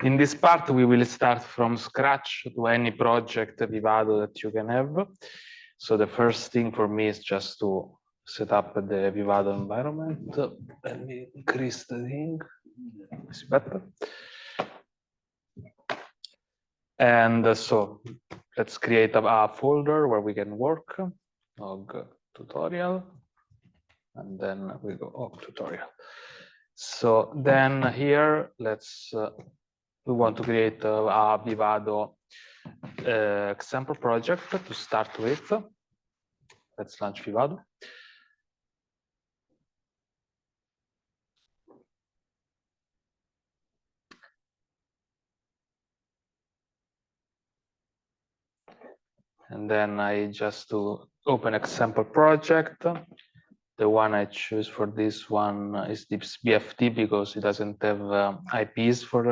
In this part, we will start from scratch to any project Vivado that you can have. So the first thing for me is just to set up the Vivado environment. Let me increase the thing. It's better. And so let's create a folder where we can work. Hog tutorial. And then we go Hog tutorial. So then here, we want to create a Vivado example project to start with. Let's launch Vivado. And then I just do open example project. The one I choose for this one is this BFT because it doesn't have IPs for,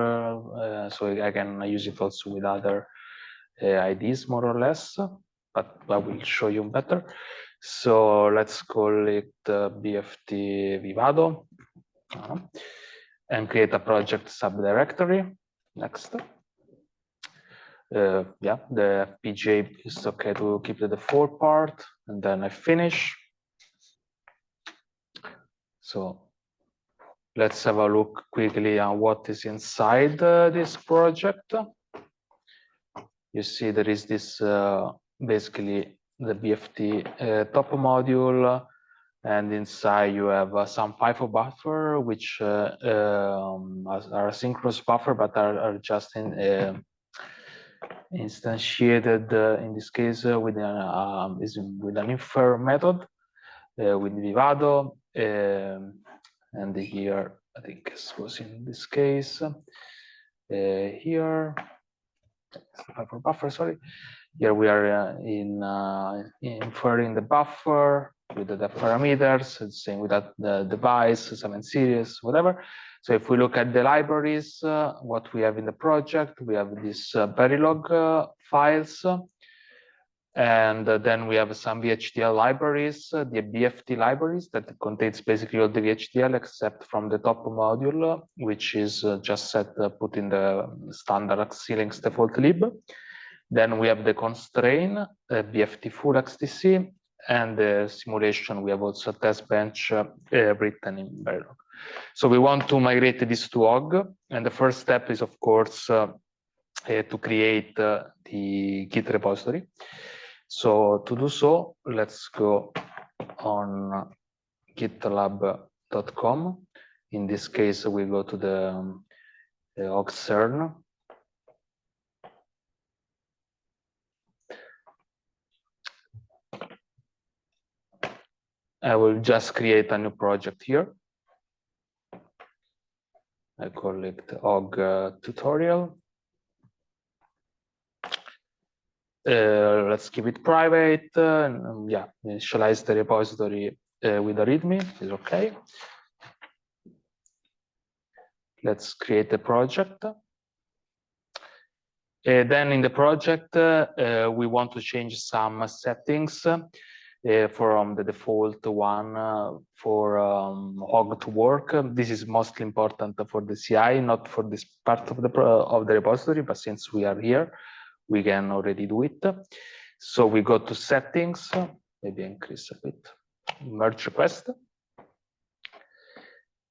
so I can use it also with other IDs more or less, but I will show you better. So let's call it BFT Vivado and create a project subdirectory. Next. Yeah, the FPGA is okay to keep the default part, and then I finish. So let's have a look quickly on what is inside this project. You see there is this basically the BFT top module, and inside you have some FIFO buffer, which are asynchronous buffer, but are just instantiated in this case with an infer method with Vivado, and here I think it was in this case here for buffer. Sorry, here we are inferring the buffer with the parameters, same with that the device 7 series, whatever. So if we look at the libraries, what we have in the project, we have these Verilog files, and then we have some VHDL libraries, the BFT libraries that contains basically all the VHDL except from the top module, which is just put in the standard Xilinx default lib. Then we have the constraint, BFT full XTC, and the simulation. We have also a test bench written in Verilog. So we want to migrate this to Hog, and the first step is, of course, to create the Git repository. So to do so, let's go on GitLab.com. In this case, we go to the Hog-CI. I will just create a new project here. I call it Hog tutorial. Let's keep it private. Yeah, initialize the repository with a README is okay. Let's create a project. Then in the project, we want to change some settings from the default one for Hog to work. This is mostly important for the CI, not for this part of the repository, but since we are here, we can already do it. So we go to settings, maybe increase a bit, merge request.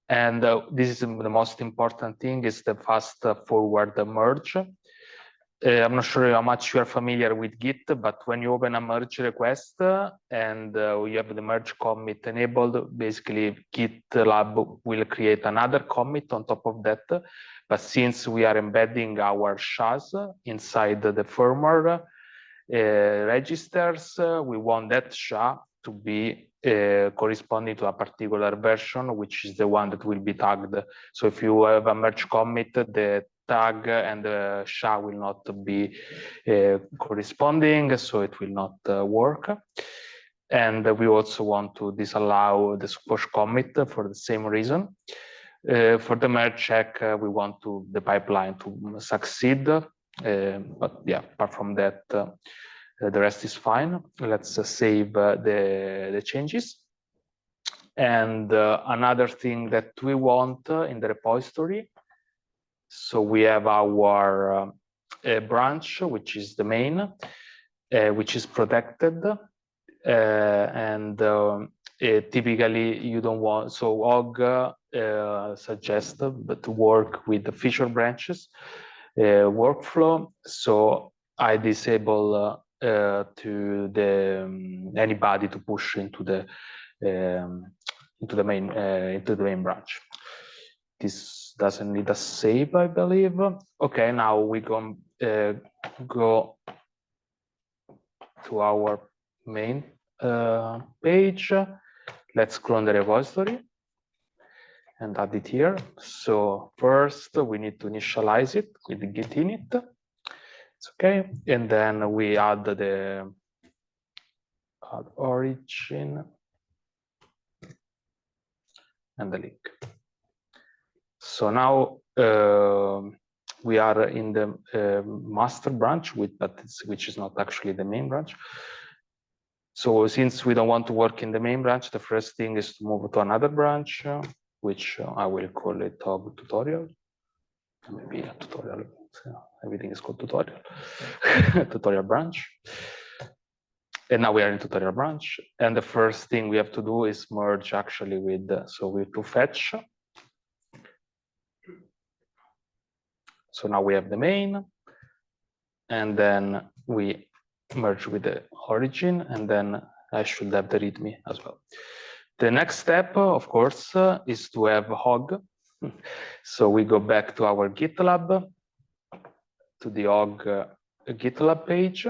And this is the most important thing, is the fast forward merge. I'm not sure how much you are familiar with Git, but when you open a merge request and you have the merge commit enabled, basically GitLab will create another commit on top of that. But since we are embedding our SHAs inside the firmware registers, we want that SHA to be corresponding to a particular version, which is the one that will be tagged. So if you have a merge commit, the tag and the SHA will not be corresponding, so it will not work. And we also want to disallow the push commit for the same reason. For the merge check, we want the pipeline to succeed, but yeah, apart from that, the rest is fine. Let's save the changes. And another thing that we want in the repository So we have our branch, which is the main, which is protected. And typically you don't want, so Hog suggests to work with the feature branches workflow. So I disable to the anybody to push into the main branch. This doesn't need a save, I believe. Okay, now we go to our main page. Let's clone the repository and add it here. So first we need to initialize it with the git init. It's okay, and then we add the origin and the link. So now we are in the master branch, which is not actually the main branch. So since we don't want to work in the main branch, the first thing is to move to another branch, which I will call it Hog tutorial. Maybe a tutorial. Everything is called tutorial. Tutorial branch. And now we are in tutorial branch. And the first thing we have to do is merge actually with, so we have to fetch. So now we have the main, and then we merge with the origin, and then I should have the README as well. The next step, of course, is to have Hog. So we go back to our GitLab, to the Hog GitLab page.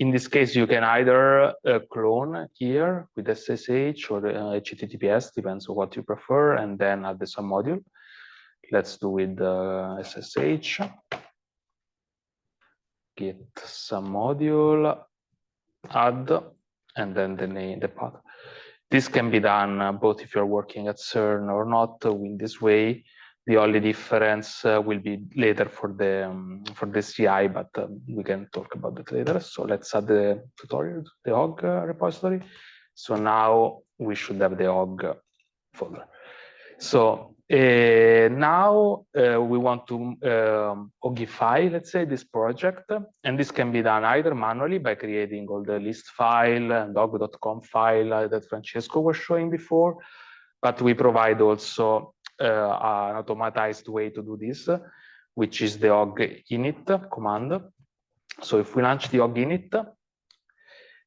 In this case, you can either clone here with SSH or HTTPS, depends on what you prefer, and then add some module. Let's do with SSH. Git some module, add, and then the name, the path. This can be done both if you're working at CERN or not. In this way, the only difference will be later for the CI, but we can talk about that later. So let's add the tutorial, the Hog repository. So now we should have the Hog folder. So now we want to Hogify, let's say, this project, and this can be done either manually by creating all the list file and hog.com file that Francesco was showing before, but we provide also an automatized way to do this, which is the hog init command. So if we launch the hog init,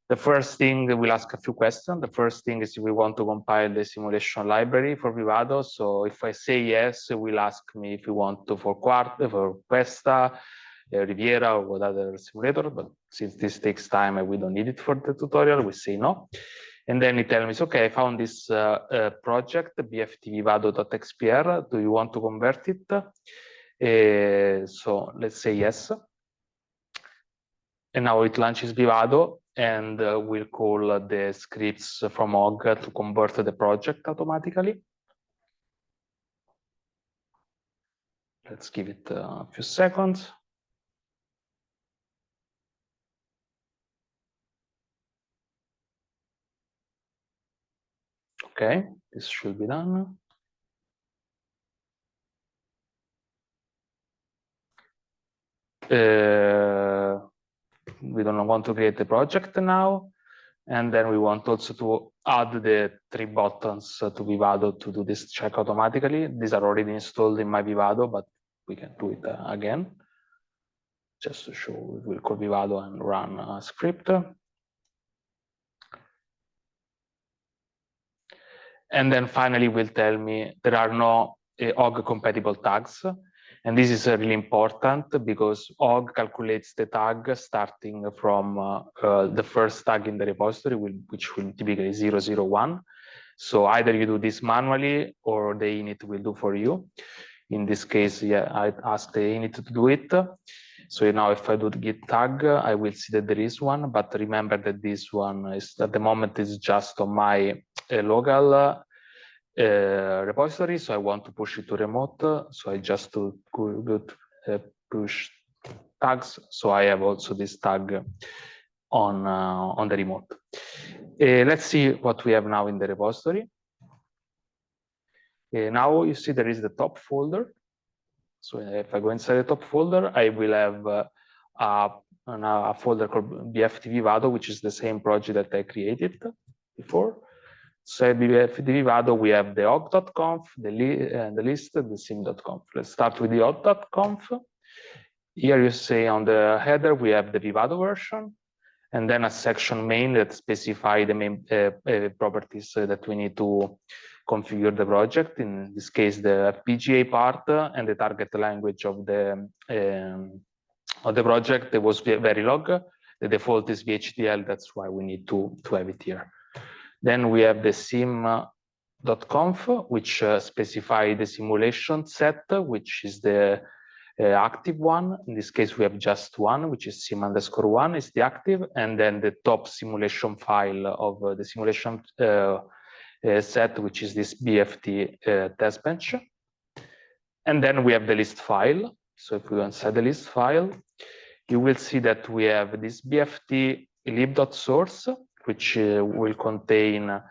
the first thing we'll ask a few questions. The first thing is if we want to compile the simulation library for Vivado. So if I say yes, it will ask me if we want to for Questa, Riviera, or what other simulator. But since this takes time and we don't need it for the tutorial, we say no. And then it tells me, okay, I found this project, bftvivado.xpr. Do you want to convert it? So let's say yes. And now it launches Vivado, and we'll call the scripts from Hog to convert the project automatically. Let's give it a few seconds. Okay, this should be done. We don't want to create the project now. And then we want also to add the 3 buttons to Vivado to do this check automatically. These are already installed in my Vivado, but we can do it again. Just to show, we'll call Vivado and run a script. And then finally will tell me there are no Hog compatible tags. And this is really important because Hog calculates the tag starting from the first tag in the repository, which will typically 001. So either you do this manually or the init will do for you. In this case, yeah, I ask the init to do it. So now if I do the git tag, I will see that there is one, but remember that this one is at the moment is just on my local repository, so I want to push it to remote, so I just do good push tags, so I have also this tag on the remote. Let's see what we have now in the repository. Now you see there is the top folder. So if I go inside the top folder, I will have a folder called BFT Vivado, which is the same project that I created before. So at BFT Vivado, we have the hog.conf, the list, the sim.conf. Let's start with the hog.conf. Here you see on the header, we have the Vivado version, and then a section main that specify the main properties that we need to configure the project. In this case, the PGA part and the target language of the project. It was Verilog. The default is VHDL. That's why we need to have it here. Then we have the sim.conf, which specify the simulation set, which is the active one. In this case, we have just one, which is sim_1 is the active, and then the top simulation file of the simulation set, which is this BFT test bench. And then we have the list file. So if we go inside the list file, you will see that we have this BFT lib.source, which will contain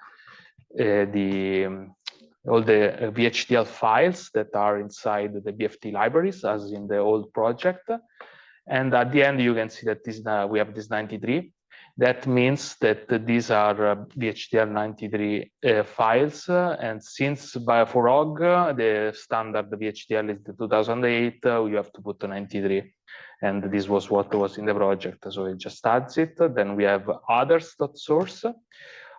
all the VHDL files that are inside the BFT libraries, as in the old project. And at the end, you can see that we have this 93. That means that these are VHDL 93 files. And since for Hog, the standard VHDL is the 2008, you have to put the 93. And this was what was in the project. So it just adds it. Then we have others.source.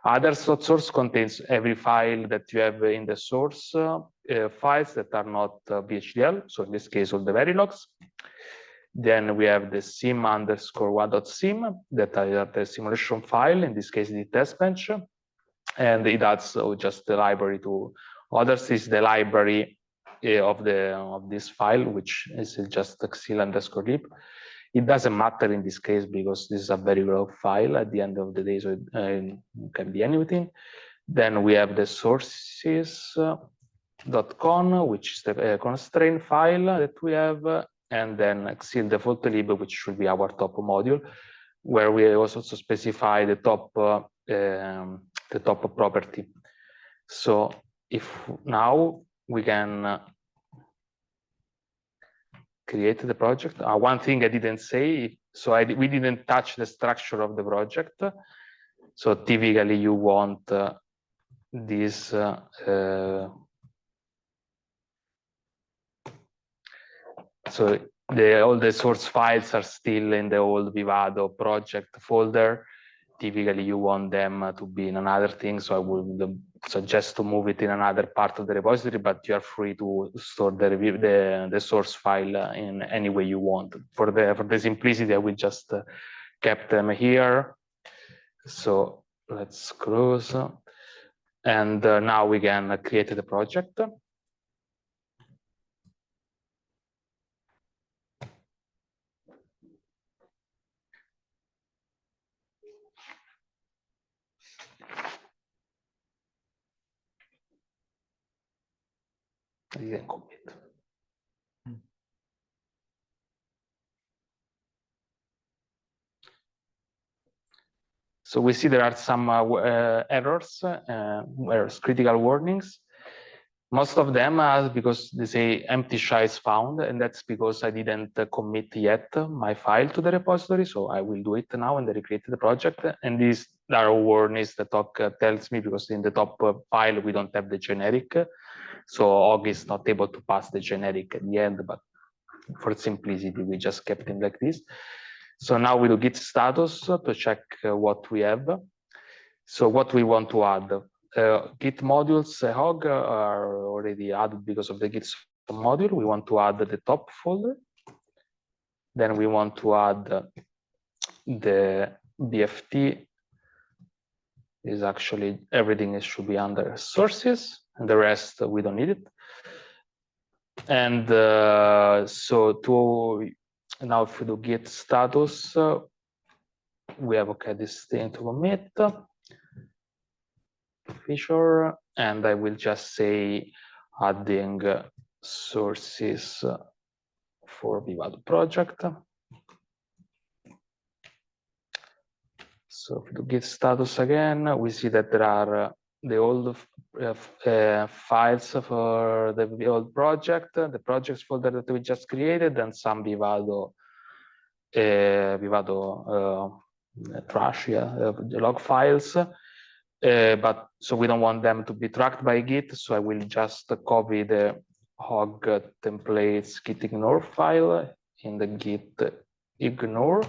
Others.source contains every file that you have in the source files that are not VHDL. So in this case, all the Verilogs. Then we have the sim_1.sim that are the simulation file, in this case, the test bench. And it adds just the library to others is the library of this file, which is just xil_lib. It doesn't matter in this case because this is a very raw file at the end of the day, so it can be anything. Then we have the sources.con, which is the constraint file that we have, and then xil default lib, which should be our top module, where we also specify the top property. So if now we can create the project. One thing I didn't say, so we didn't touch the structure of the project. So typically you want this so all the source files are still in the old Vivado project folder. Typically you want them to be in another thing, so I would suggest to move it in another part of the repository, but you are free to store the source file in any way you want. For the simplicity, I will just keep them here. So let's close. And now we can create the project. So we see there are some errors, critical warnings. Most of them are because they say empty SHA is found, and that's because I didn't commit yet my file to the repository. So I will do it now and recreate the project. And these are warnings that Hog tells me because in the top file we don't have the generic. So Hog is not able to pass the generic at the end, but for simplicity, we just kept it like this. So now we do git status to check what we have. So what we want to add. Git modules Hog are already added because of the git module. We want to add the top folder. Then we want to add the BFT is actually everything should be under sources, and the rest we don't need it. And so now if we do git status, we have this thing to commit feature, and I will just say adding sources for Vivado project. So if we do git status again, we see that there are the old files for the old project, the projects folder that we just created, and some Vivado trash, log files. But so we don't want them to be tracked by Git, so I will just copy the hog templates git ignore file in the git ignore.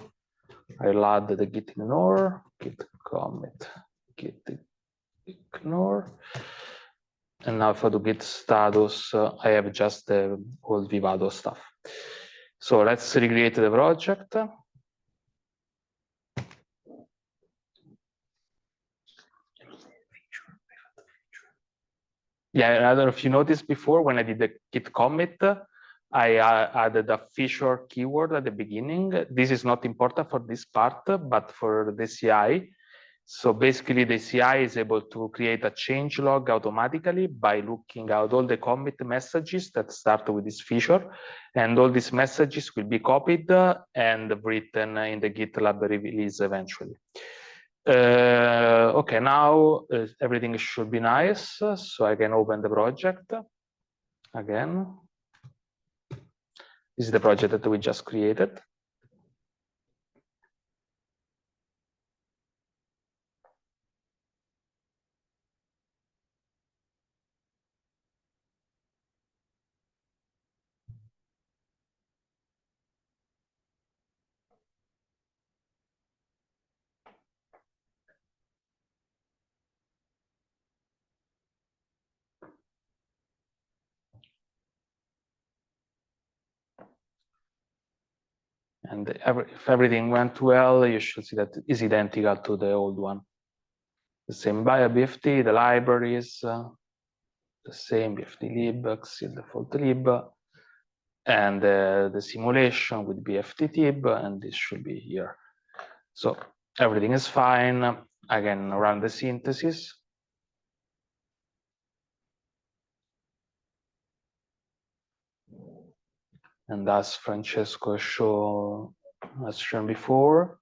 I'll add the git ignore, git commit, git ignore. And now for the git status, I have just the old Vivado stuff. So let's recreate the project. Yeah, I don't know if you noticed before when I did the git commit, I added a feature keyword at the beginning. This is not important for this part, but for the CI. So basically the CI is able to create a change log automatically by looking at all the commit messages that start with this feature. And all these messages will be copied and written in the GitLab release eventually. Okay, now everything should be nice. So I can open the project again. This is the project that we just created. And if everything went well, you should see that is identical to the old one. The same BFT, the libraries, the same BFT lib, exceed default lib, and the simulation with BFT tib, and this should be here. So everything is fine. I can run the synthesis. And as Francesco has shown before,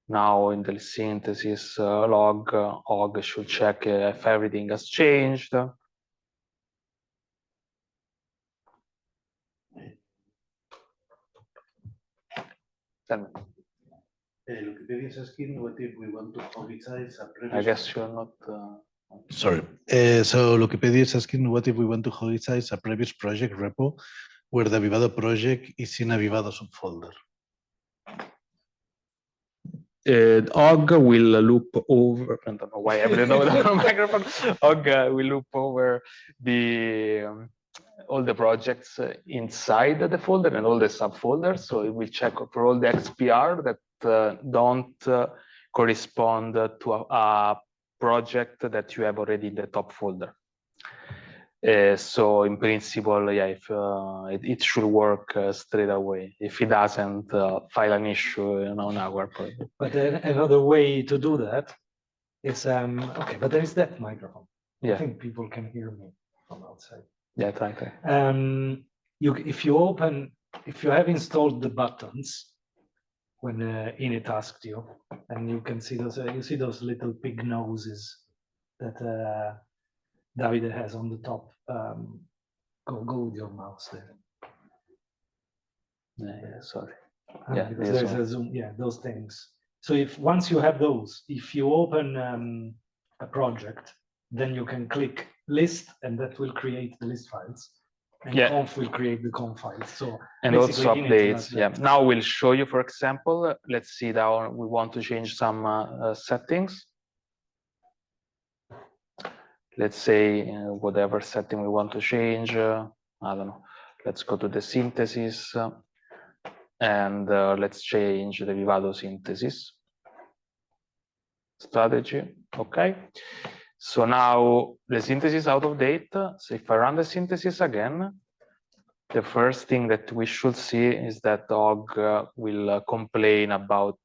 now in the synthesis log, Hog should check if everything has changed. Tell me. Wikipedia is asking what if we want to Hogify a previous. I guess you're not. Sorry. So Wikipedia is asking what if we want to Hogify a previous project repo where the Vivado project is in a Vivado subfolder. Hog will loop over. I don't know why I don't know the microphone. Hog will loop over the all the projects inside the folder and all the subfolders. So it will check for all the XPR that don't correspond to a project that you have already in the top folder. So in principle, yeah, if it should work straight away. If it doesn't, file an issue on our project. But another way to do that is okay. But there is that microphone. Yeah. I think people can hear me from outside. Yeah, try. If you have installed the buttons when init asked you, and you can see those. You see those little pig noses that Davide has on the top. Go with your mouse there. Yeah, sorry. Yeah, because there's a zoom. Yeah, those things. So once you have those, if you open a project, then you can click list, and that will create the list files. And conf will create the conf files. So and also updates. Yeah. Now we'll show you, for example. Let's see that we want to change some settings. Let's say whatever setting we want to change. I don't know. Let's go to the synthesis and let's change the Vivado synthesis strategy. Okay. So now the synthesis is out of date. So if I run the synthesis again, the first thing that we should see is that Hog will complain about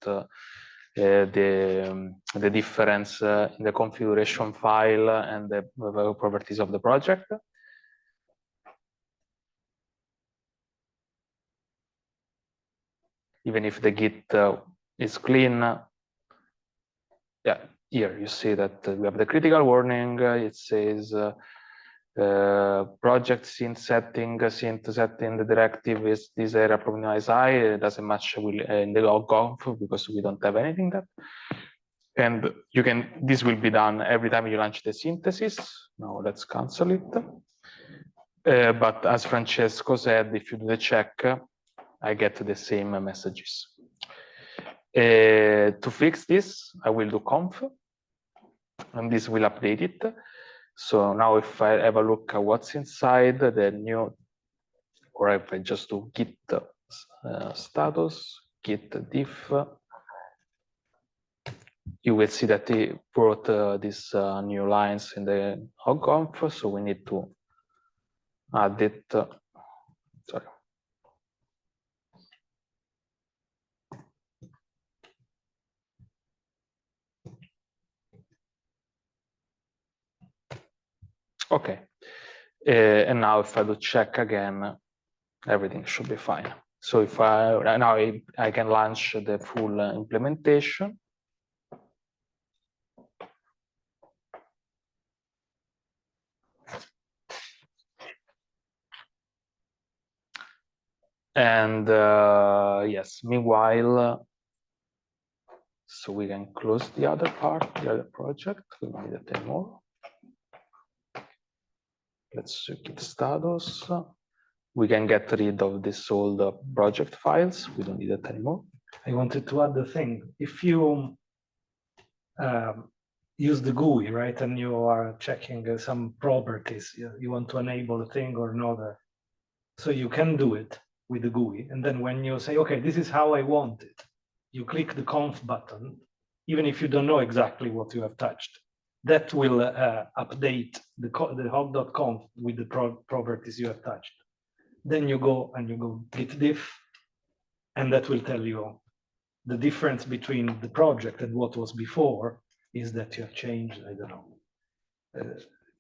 the difference in the configuration file and the properties of the project. Even if the Git is clean, yeah, here you see that we have the critical warning. It says project synth setting, the directive is this area minimize I. It doesn't match in the log-conf because we don't have anything that. And you can, this will be done every time you launch the synthesis. Now let's cancel it. But as Francesco said, if you do the check, I get the same messages. To fix this, I will do conf, and this will update it. So now if I have a look at what's inside the new, or if I just do git status, git diff, you will see that they brought these new lines in the Hog-Conf, so we need to add it. Sorry. Okay, and now if I do check again, everything should be fine. So if now I can launch the full implementation. And yes, meanwhile, so we can close the other part, the other project. We don't need it anymore. Let's check its status. We can get rid of this old project files. We don't need it anymore. I wanted to add the thing. If you use the GUI, right, and you are checking some properties, you want to enable a thing or another, so you can do it with the GUI. And then when you say, okay, this is how I want it, you click the conf button, even if you don't know exactly what you have touched. That will update the hog.conf with the properties you have touched. Then you go git diff, and that will tell you the difference between the project and what was before is that you have changed, I don't know.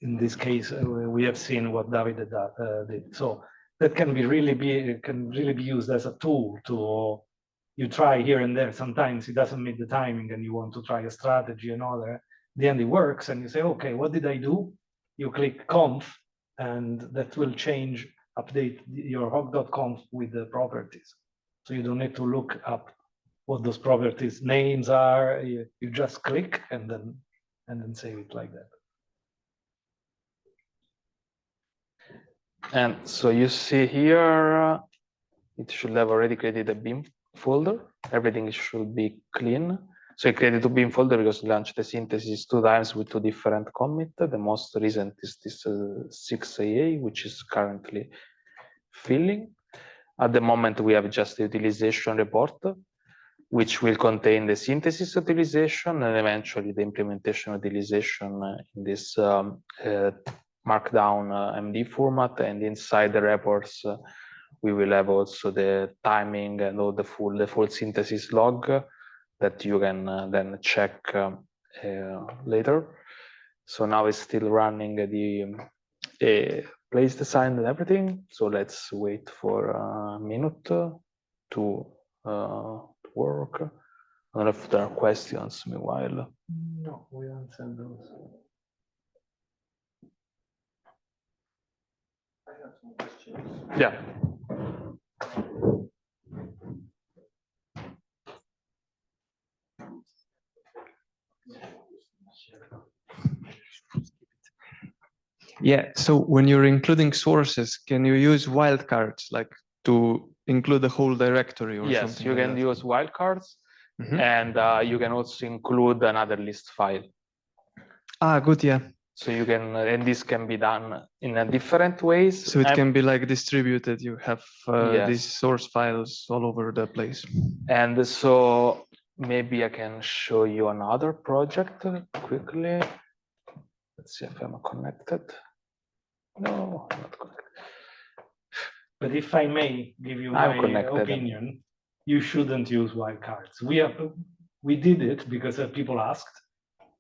In this case, we have seen what David did. So that can really be used as a tool to, you try here and there. Sometimes it doesn't meet the timing and you want to try a strategy and all that. The end it works and you say, okay, what did I do? You click conf and that will change, update your hog.conf with the properties. So you don't need to look up what those properties names are. You just click and then save it like that. And so you see here, it should have already created a bin folder. Everything should be clean. So I created a bin folder because we launched the synthesis 2 times with 2 different commits. The most recent is this 6AA, which is currently filling. At the moment, we have just the utilization report, which will contain the synthesis utilization and eventually the implementation utilization in this markdown MD format. And inside the reports, we will have also the timing and all the full synthesis log that you can then check later. So now it's still running the place design and everything. So let's wait for a minute to work. I don't know if there are questions meanwhile. No, we answered those. I have some questions. Yeah. Yeah, so when you're including sources, can you use wildcards, like to include the whole directory or something? Yes, you like can that? use wildcards, and you can also include another list file. Ah, good, yeah. So you can, and this can be done in a different ways. So it can be like distributed. You have Yes. these source files all over the place. And so maybe I can show you another project quickly. Let's see if I'm connected. No, I'm not connected. But if I may give you my opinion, you shouldn't use wildcards. We did it because people asked,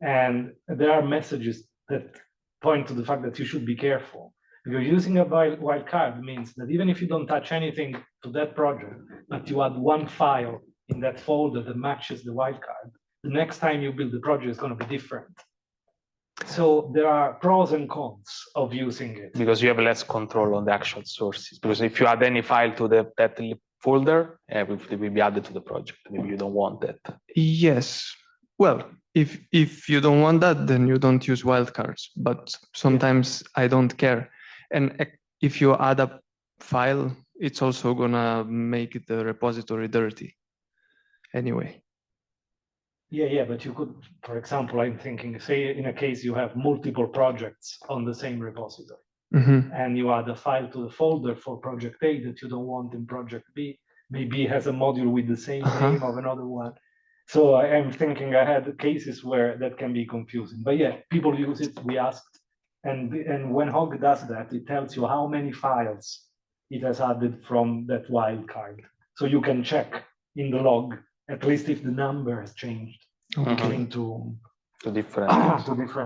and there are messages that point to the fact that you should be careful. Because using a wildcard means that even if you don't touch anything to that project, but you add one file in that folder that matches the wildcard, the next time you build the project is going to be different. So there are pros and cons of using it. Because you have less control on the actual sources. Because if you add any file to that folder, it will be added to the project. Maybe you don't want that. Yes. Well, if you don't want that, then you don't use wildcards. But sometimes I don't care. And if you add a file, it's also gonna make the repository dirty. Anyway. Yeah, but you could, for example, I'm thinking, say in a case you have multiple projects on the same repository, and you add a file to the folder for project A that you don't want in project B, maybe it has a module with the same name of another one. So I am thinking I had cases where that can be confusing. But yeah, people use it, we asked, and when Hog does that, it tells you how many files it has added from that wildcard. So you can check in the log, at least if the number has changed between two different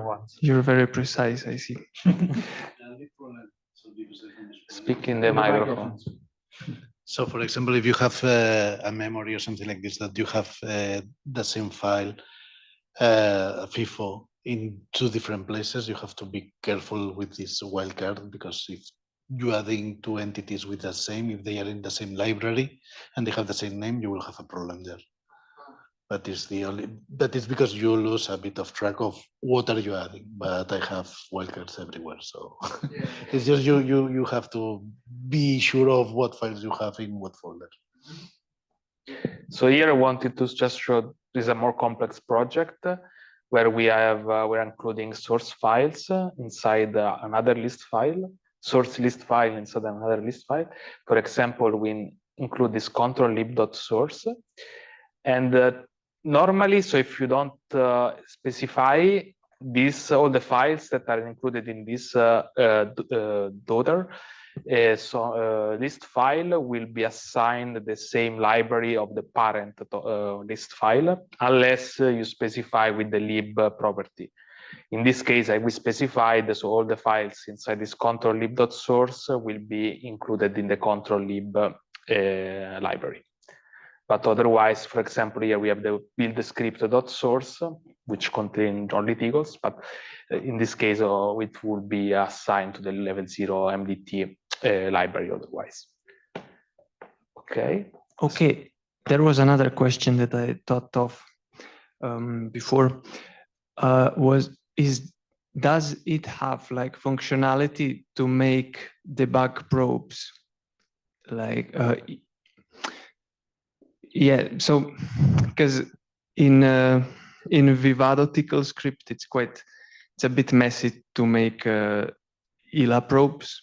ones. You're very precise, I see. Speak in the microphone. So, for example, if you have a memory or something like this, that you have the same file, FIFO, in two different places, you have to be careful with this wildcard, because if you are adding two entities with the same, if they are in the same library and they have the same name, you will have a problem there. But it's because you lose a bit of track of what are you adding. But I have wildcards everywhere, so it's just you have to be sure of what files you have in what folder. So here I wanted to just show this is a more complex project where we're including source files inside another list file, source list file inside another list file. For example, we include this control lib.source, and normally, so if you don't specify these, all the files that are included in this daughter, list file will be assigned the same library of the parent list file, unless you specify with the lib property. In this case, we specified, so all the files inside this control lib.source will be included in the control lib library. But otherwise, for example, here we have the build script.source, which contains only Tigos, but in this case, it will be assigned to the level 0 MDT library otherwise. Okay. Okay, there was another question that I thought of before. Does it have like functionality to make debug probes? Like, yeah, so because in Vivado tickle script, it's a bit messy to make ELA probes.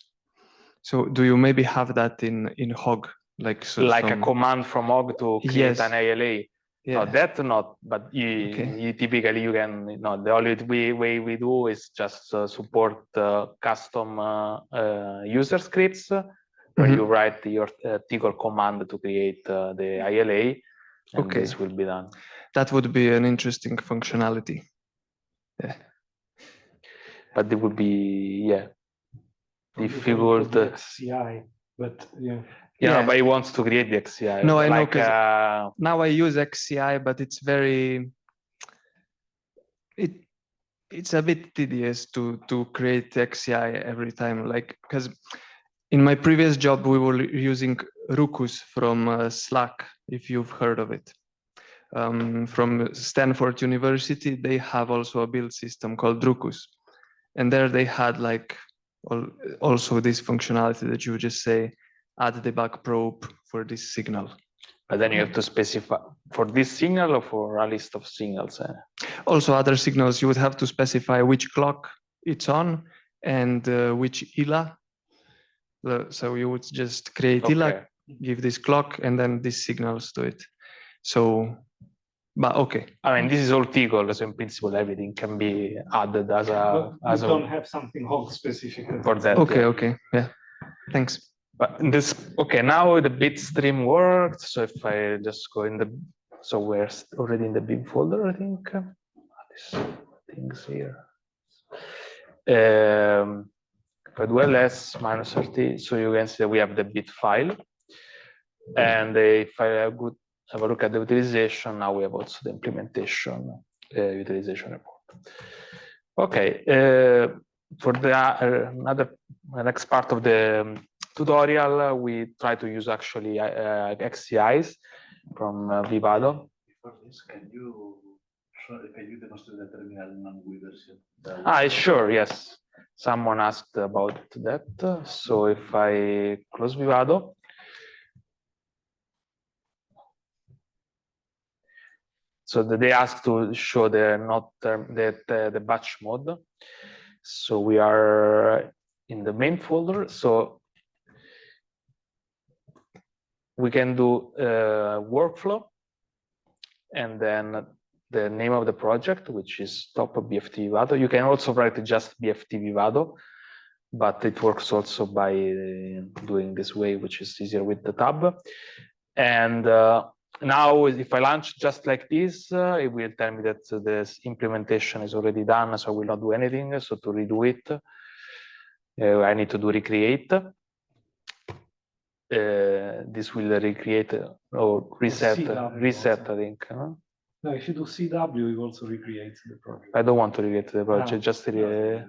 So do you maybe have that in Hog? Like a command from Hog to create an ALA? Yeah. No, that not, but typically you can, the only way we do is just support custom user scripts where you write your tickle command to create the ILA, and this will be done. That would be an interesting functionality. Yeah. But it would be, difficult. Hog-CI, but but he wants to create the Hog-CI. No, I know, because now I use Hog-CI, but it's very, it's a bit tedious to create Hog-CI every time, like, because in my previous job, we were using Ruckus from Slack, if you've heard of it. From Stanford University, they have also a build system called Ruckus. And there they had like also this functionality that you just say, add debug probe for this signal. But then you have to specify for this signal or for a list of signals. Also other signals, you would have to specify which clock it's on and which ELA. So you would just create ELA, give this clock, and then these signals to it. So, but okay. I mean, this is all Tickle, so in principle, everything can be added as a. You don't have something Hog specific for that. Okay, yeah. Thanks. But this, now the bitstream worked. So if I just go in the, so we're already in the bin folder, I think. These things here. But well as -30, so you can see that we have the bit file. And if I go have a look at the utilization. Now we have also the implementation utilization report. Okay, for the next part of the tutorial, we try to use actually Hog-CIs from Vivado. Before this, can you demonstrate the terminal non-GUI version? Sure, yes. Someone asked about that. So if I close Vivado, so they asked to show the the batch mode. So we are in the main folder. So we can do workflow, and then the name of the project, which is top of BFT Vivado. You can also write just BFT Vivado, but it works also by doing this way, which is easier with the tab. And now, if I launch just like this, it will tell me that this implementation is already done, so I will not do anything. So to redo it, I need to do recreate. This will recreate or reset, I think. No, if you do CW, it also recreates the project. I don't want to recreate the project, just I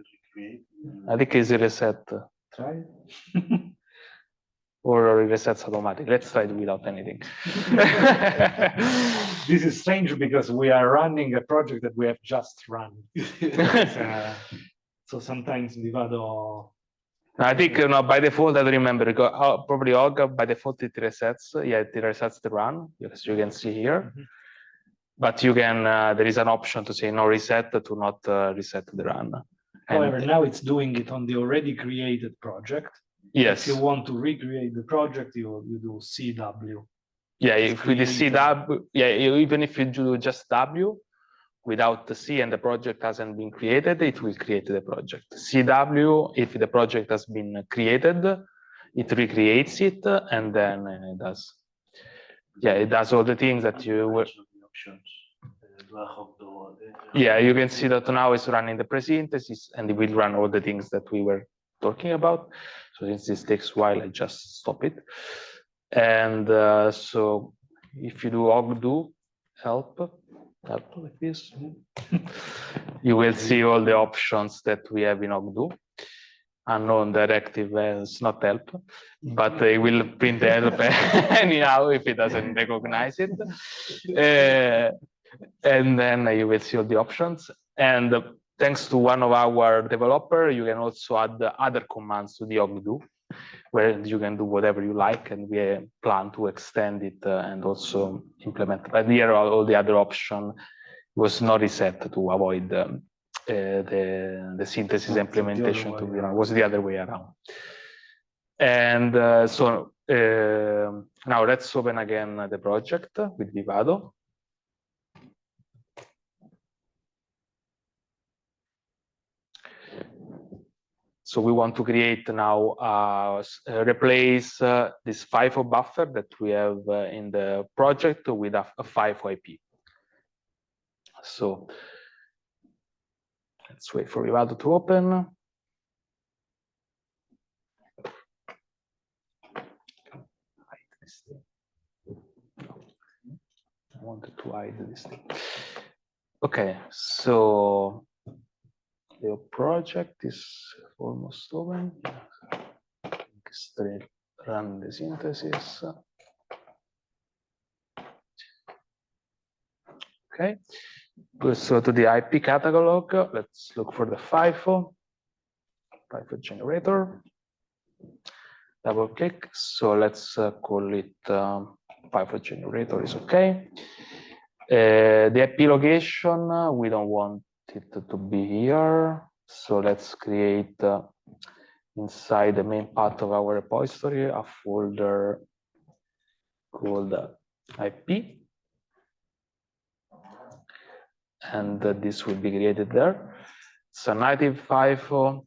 think it's a reset. Try. Or resets automatic. Let's try it without anything. This is strange because we are running a project that we have just run. So sometimes Vivado. I think by default, I don't remember. Probably Hog by default it resets. Yeah, it resets the run, as you can see here. But you can. There is an option to say no reset to not reset the run. However, now it's doing it on the already created project. Yes. If you want to recreate the project, you do CW. Yeah, if we do CW, yeah, even if you do just W without the C and the project hasn't been created, it will create the project. CW, if the project has been created, it recreates it, and then it does. Yeah, it does all the things that you were. Yeah, you can see that now it's running the pre-synthesis, and it will run all the things that we were talking about. So since this takes a while, I just stop it. And so if you do Hog help like this, you will see all the options that we have in Hog. Unknown directive is not help, but it will print help anyhow if it doesn't recognize it. And then you will see all the options. And thanks to one of our developers, you can also add other commands to the Hog, where you can do whatever you like, and we plan to extend it and also implement. But here, all the other option was not reset to avoid the synthesis implementation. To was the other way around. And so now let's open again the project with Vivado. So we want to create now, replace this FIFO buffer that we have in the project with a FIFO IP. So let's wait for Vivado to open. I wanted to hide this thing. Okay, so the project is almost open. Straight run the synthesis. Okay, good. So to the IP catalog, let's look for the FIFO generator. Double click. So let's call it FIFO generator is okay. The IP location, we don't want it to be here. So let's create inside the main path of our repository a folder called IP. And this will be created there. It's a native FIFO.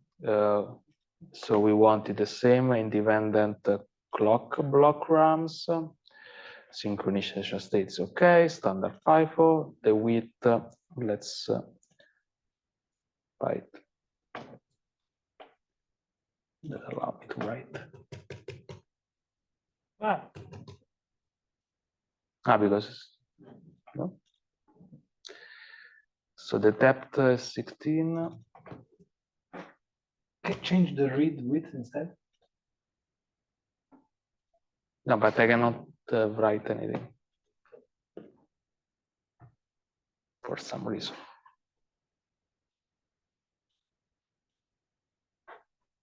So we wanted the same independent clock block RAMs. Synchronization state is okay. Standard FIFO. The width, let's write. That allow me to write. Because no. So the depth is 16. Can you change the read width instead? No, but I cannot write anything for some reason.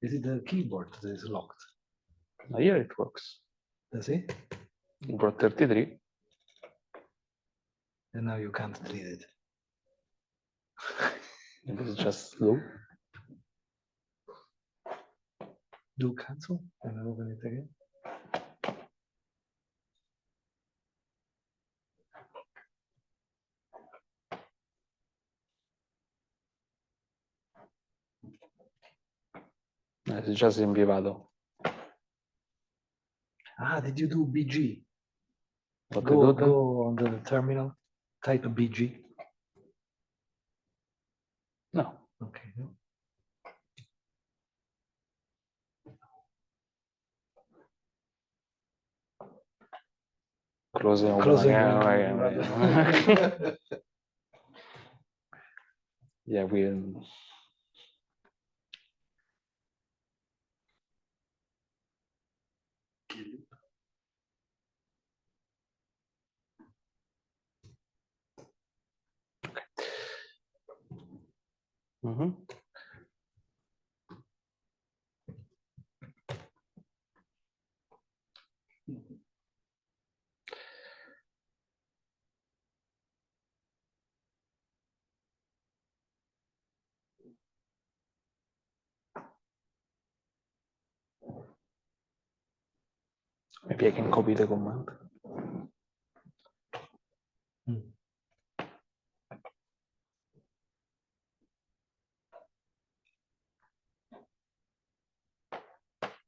Is it the keyboard that is locked? Now here it works. Does it? You brought 33. And now you can't read it. This is just slow. Do cancel and then open it again. It's just in Vivado. Ah, did you do BG? What to Go, do then? go on the terminal, type BG. No. Okay. Closing Closing again. Vivado. Yeah, we. Mhm. Maybe I can copy the command.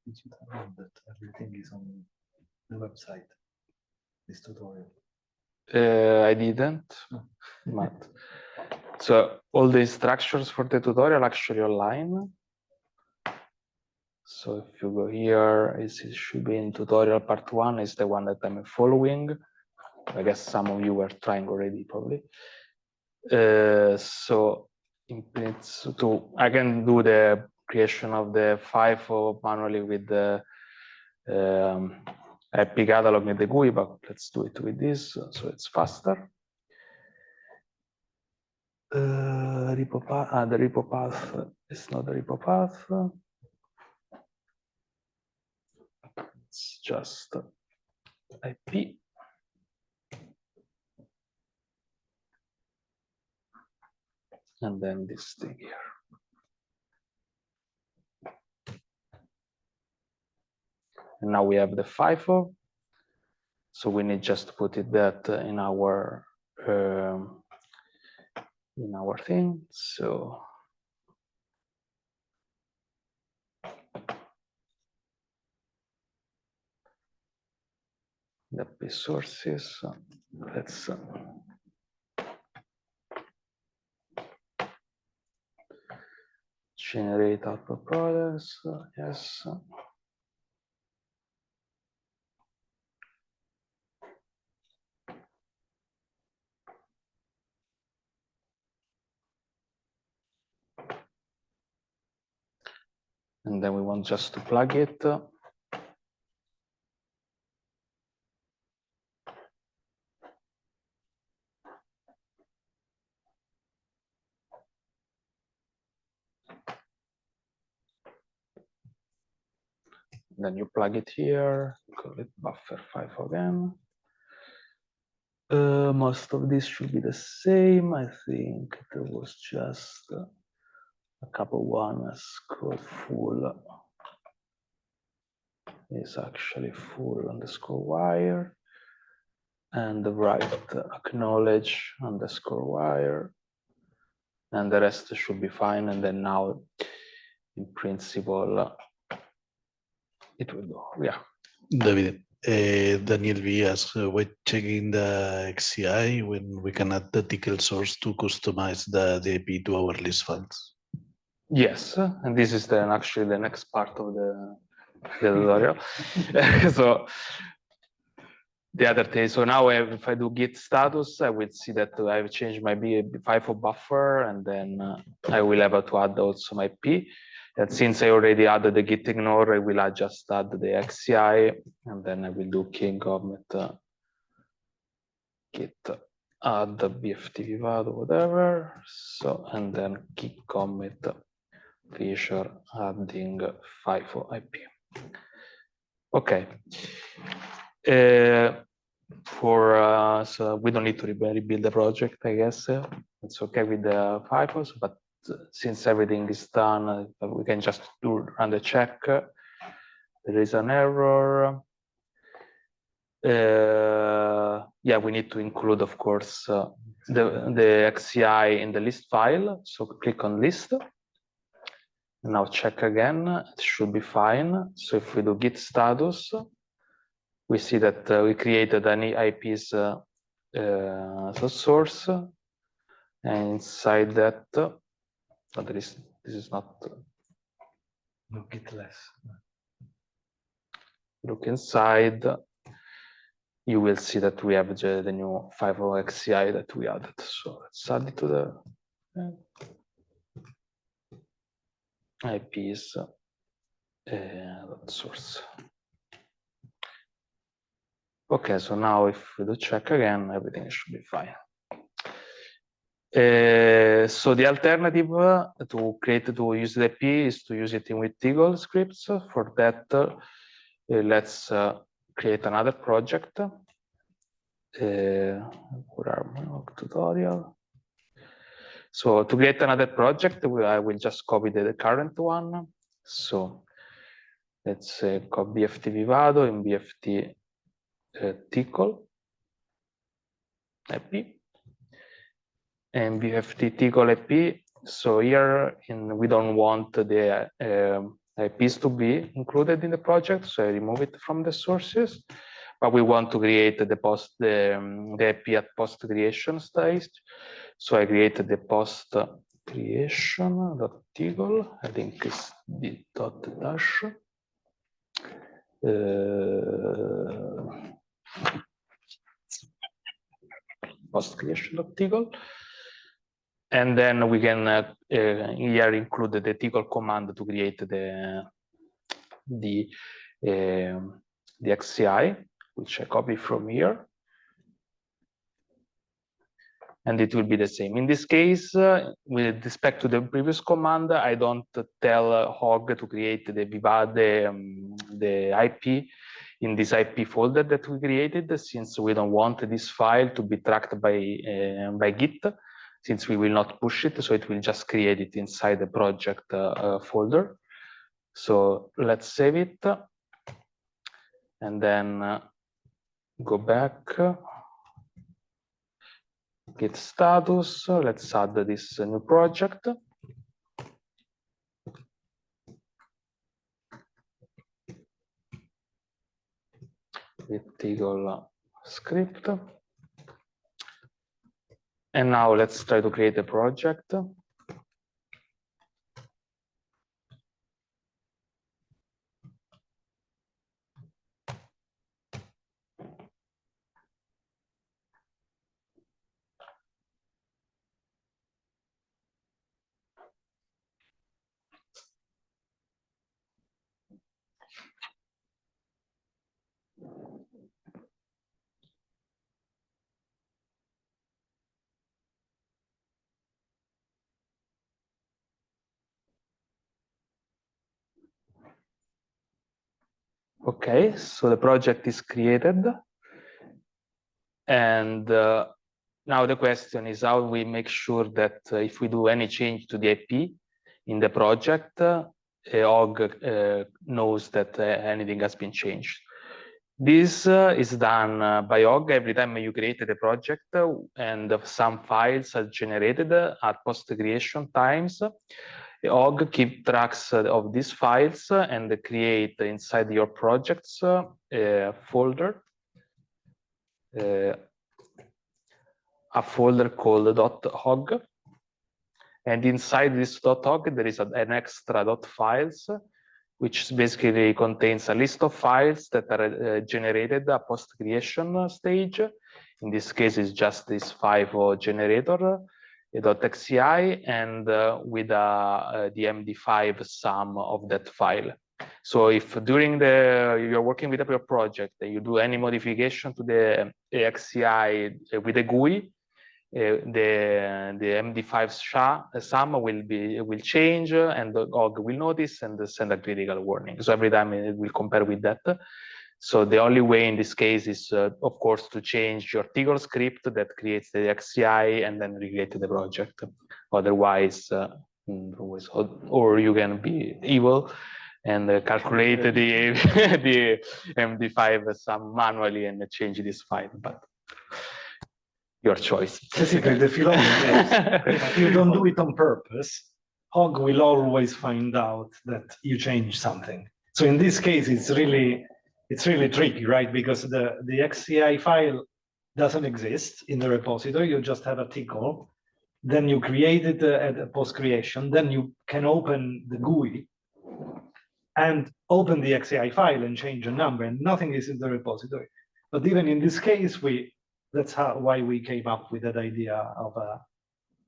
Did you tell them that everything is on the website? This tutorial. I didn't, but so all the instructions for the tutorial actually online. So if you go here, it should be in tutorial part 1 is the one that I'm following. I guess some of you were trying already, probably. So in principle, I can do the creation of the FIFO manually with the IP catalog in the GUI, but let's do it with this, so it's faster. Repo path, the repo path is not the repo path. It's just IP. And then this thing here. And now we have the FIFO. So we need just to put it that in our thing. So the P sources. Let's generate output products. Yes. And then we want just to plug it. Then you plug it here, call it buffer 5 again. Most of this should be the same. I think there was just a couple ones called full. Is actually full underscore wire. And the right acknowledge underscore wire. And the rest should be fine. And then now, in principle, it will go. Yeah. David, Daniel V asks, we're checking the Hog-CI when we can add the tickle source to customize the IP to our list files. Yes, and this is then actually the next part of the tutorial. So the other thing. So now if I do git status, I will see that I've changed my FIFO buffer, and then I will have to add also my P. And since I already added the git ignore, I will just add the Hog-CI, and then I will do king commit git add bft vivado whatever. So and then git commit feature adding FIFO IP. Okay. So we don't need to rebuild the project, I guess. It's okay with the FIFOs, but since everything is done, we can just run the check. There is an error. Yeah, we need to include, of course, the Hog-CI in the list file. So click on list. Now check again. It should be fine. So if we do git status, we see that we created an IPs source, and inside that, this is not. No, GitLab. Look inside, you will see that we have the new FIFO Hog-CI that we added. So let's add it to the IPs source. Okay, so now if we do check again, everything should be fine. So the alternative to use the IP is to use it with Eagle scripts. For that, let's create another project. Where are my tutorial? So to create another project, I will just copy the current one. So let's copy BFT Vivado and BFT Tickle IP. And BFT Tickle IP. So here we don't want the IPs to be included in the project, so I remove it from the sources. But we want to create the IP at post creation stage. So I created the post creation.tickle. I think it's the .dash. Post creation.tickle. And then we can here include the tickle command to create the Hog-CI, which I copy from here. And it will be the same. In this case, with respect to the previous command, I don't tell Hog to create the the IP in this IP folder that we created, since we don't want this file to be tracked by Git, since we will not push it, so it will just create it inside the project folder. So let's save it, and then go back, git status, let's add this new project. With Eagle script. And now let's try to create a project. Okay, so the project is created. And now the question is how we make sure that if we do any change to the IP in the project, Hog knows that anything has been changed. This is done by Hog every time you created a project and some files are generated at post creation times. Hog keep tracks of these files and create inside your projects a folder. A folder called .hog, and inside this .hog there is an extra .files which basically contains a list of files that are generated at post-creation stage. In this case, it's just this FIFO generator, .hci, and with the MD5 sum of that file. So if during you're working with your project and you do any modification to the HCI with the GUI, the MD5 sum will change, and the Hog will notice and send a critical warning. So every time it will compare with that. So the only way in this case is, of course, to change your Tcl script that creates the HCI and then recreate the project. Otherwise, or you can be evil and calculate the the MD5 sum manually and change this file, but your choice. Basically, the philosophy is if you don't do it on purpose, Hog will always find out that you change something. So in this case, it's really tricky, right? Because the HCI file doesn't exist in the repository. You just have a Tcl. Then you create it at post-creation. Then you can open the GUI and open the HCI file and change a number, and nothing is in the repository. But even in this case, that's why we came up with that idea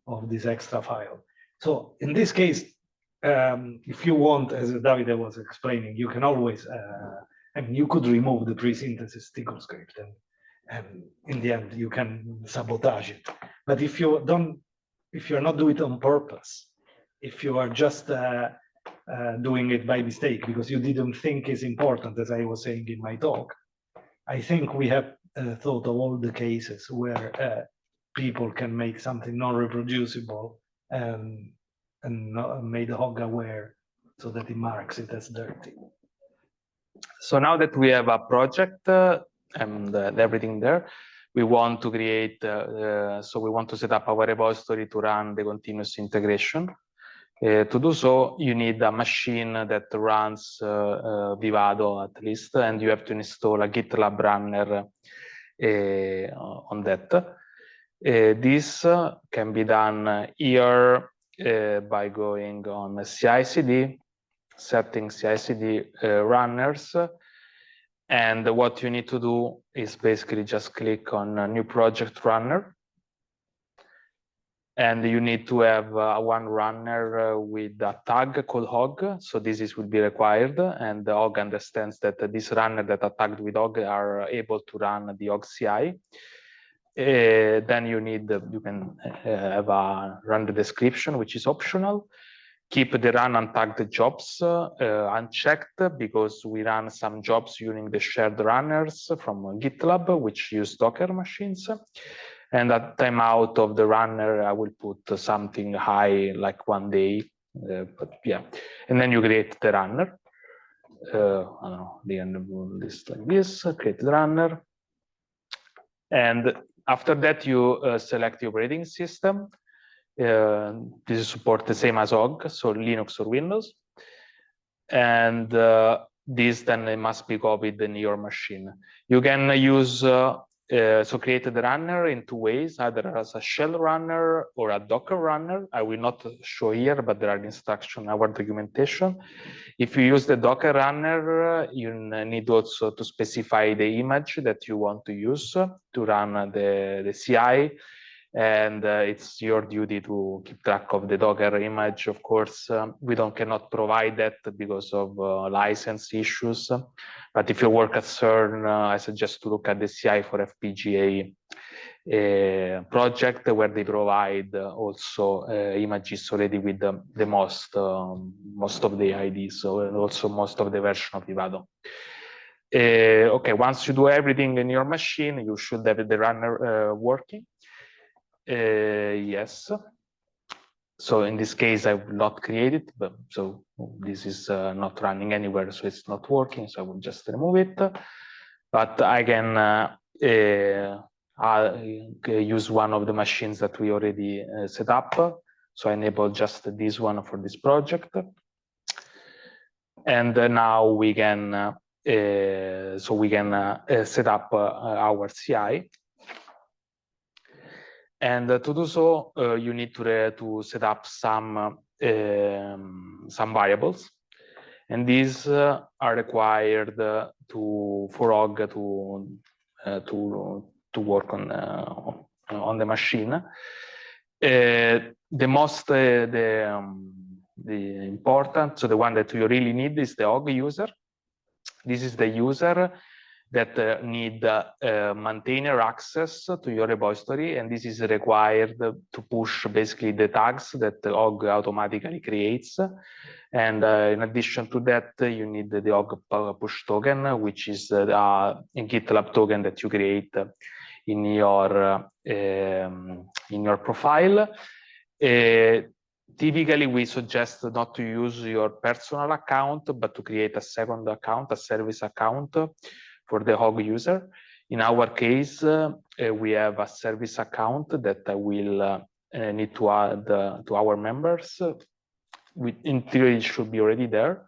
of this extra file. So in this case, if you want, as Davide was explaining, you can always, I mean, you could remove the pre-synthesis Tcl script, and in the end, you can sabotage it. But if you're not doing it on purpose, if you are just doing it by mistake because you didn't think is important, as I was saying in my talk, I think we have thought of all the cases where people can make something non-reproducible and made Hog aware so that it marks it as dirty. So now that we have a project and everything there, we want to create, so we want to set up our repository to run the continuous integration. To do so, you need a machine that runs Vivado at least, and you have to install a GitLab runner on that. This can be done here by going on CI/CD, setting CI/CD runners, and what you need to do is basically just click on a new project runner. And you need to have one runner with a tag called Hog. So this will be required. And the Hog understands that this runner that are tagged with Hog are able to run the Hog-CI. Then you can have a runner description, which is optional. Keep the run untagged jobs unchecked because we run some jobs using the shared runners from GitLab, which use Docker machines. And at timeout of the runner, I will put something high, like 1 day, but yeah. And then you create the runner. I don't know, the end of this like this, create the runner. And after that, you select the operating system. This is support the same as Hog, so Linux or Windows. And this then must be copied in your machine. You can use so create the runner in 2 ways, either as a shell runner or a Docker runner. I will not show here, but there are instructions in our documentation. If you use the Docker runner, you need also to specify the image that you want to use to run the CI. And it's your duty to keep track of the Docker image. Of course, we cannot provide that because of license issues. But if you work at CERN, I suggest to look at the CI for FPGA project, where they provide also images already with the most of the IDs, so and also most of the version of Vivado. Okay, once you do everything in your machine, you should have the runner working. Yes. So in this case, I will not create it, but so this is not running anywhere, so it's not working. So I will just remove it. But I can use one of the machines that we already set up. So I enable just this one for this project. And now we can set up our CI. And to do so, you need to set up some variables. And these are required for Hog to work on the machine. The important, so the one that you really need is the Hog user. This is the user that need maintainer access to your repository, and this is required to push basically the tags that the Hog automatically creates. And in addition to that, you need the Hog push token, which is a GitLab token that you create in your profile. Typically, we suggest not to use your personal account, but to create a second account, a service account for the Hog user. In our case, we have a service account that I will need to add to our members. In theory, it should be already there.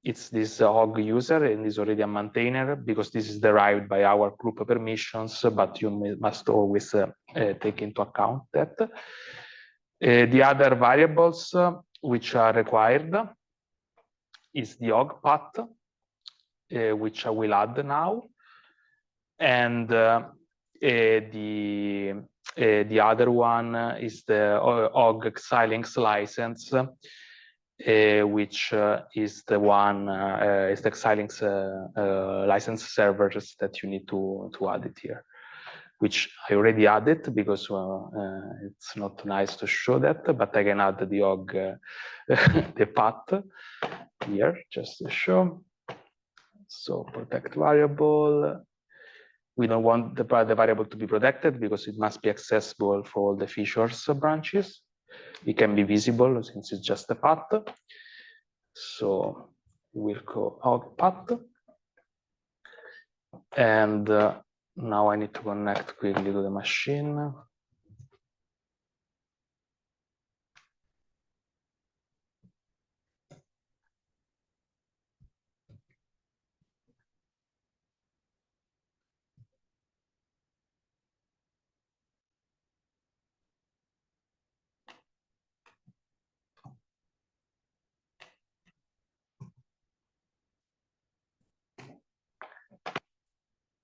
It's this Hog user and is already a maintainer because this is derived by our group permissions, but you must always take into account that. The other variables which are required is the Hog path, which I will add now, and the other one is the Hog-CI links license, which is the one is the Xilinx license servers that you need to add it here, which I already added because it's not nice to show that, but I can add the Hog the path here just to show. So protect variable. We don't want the variable to be protected because it must be accessible for all the features branches. It can be visible since it's just a path. So we'll go Hog path. And now I need to connect quickly to the machine.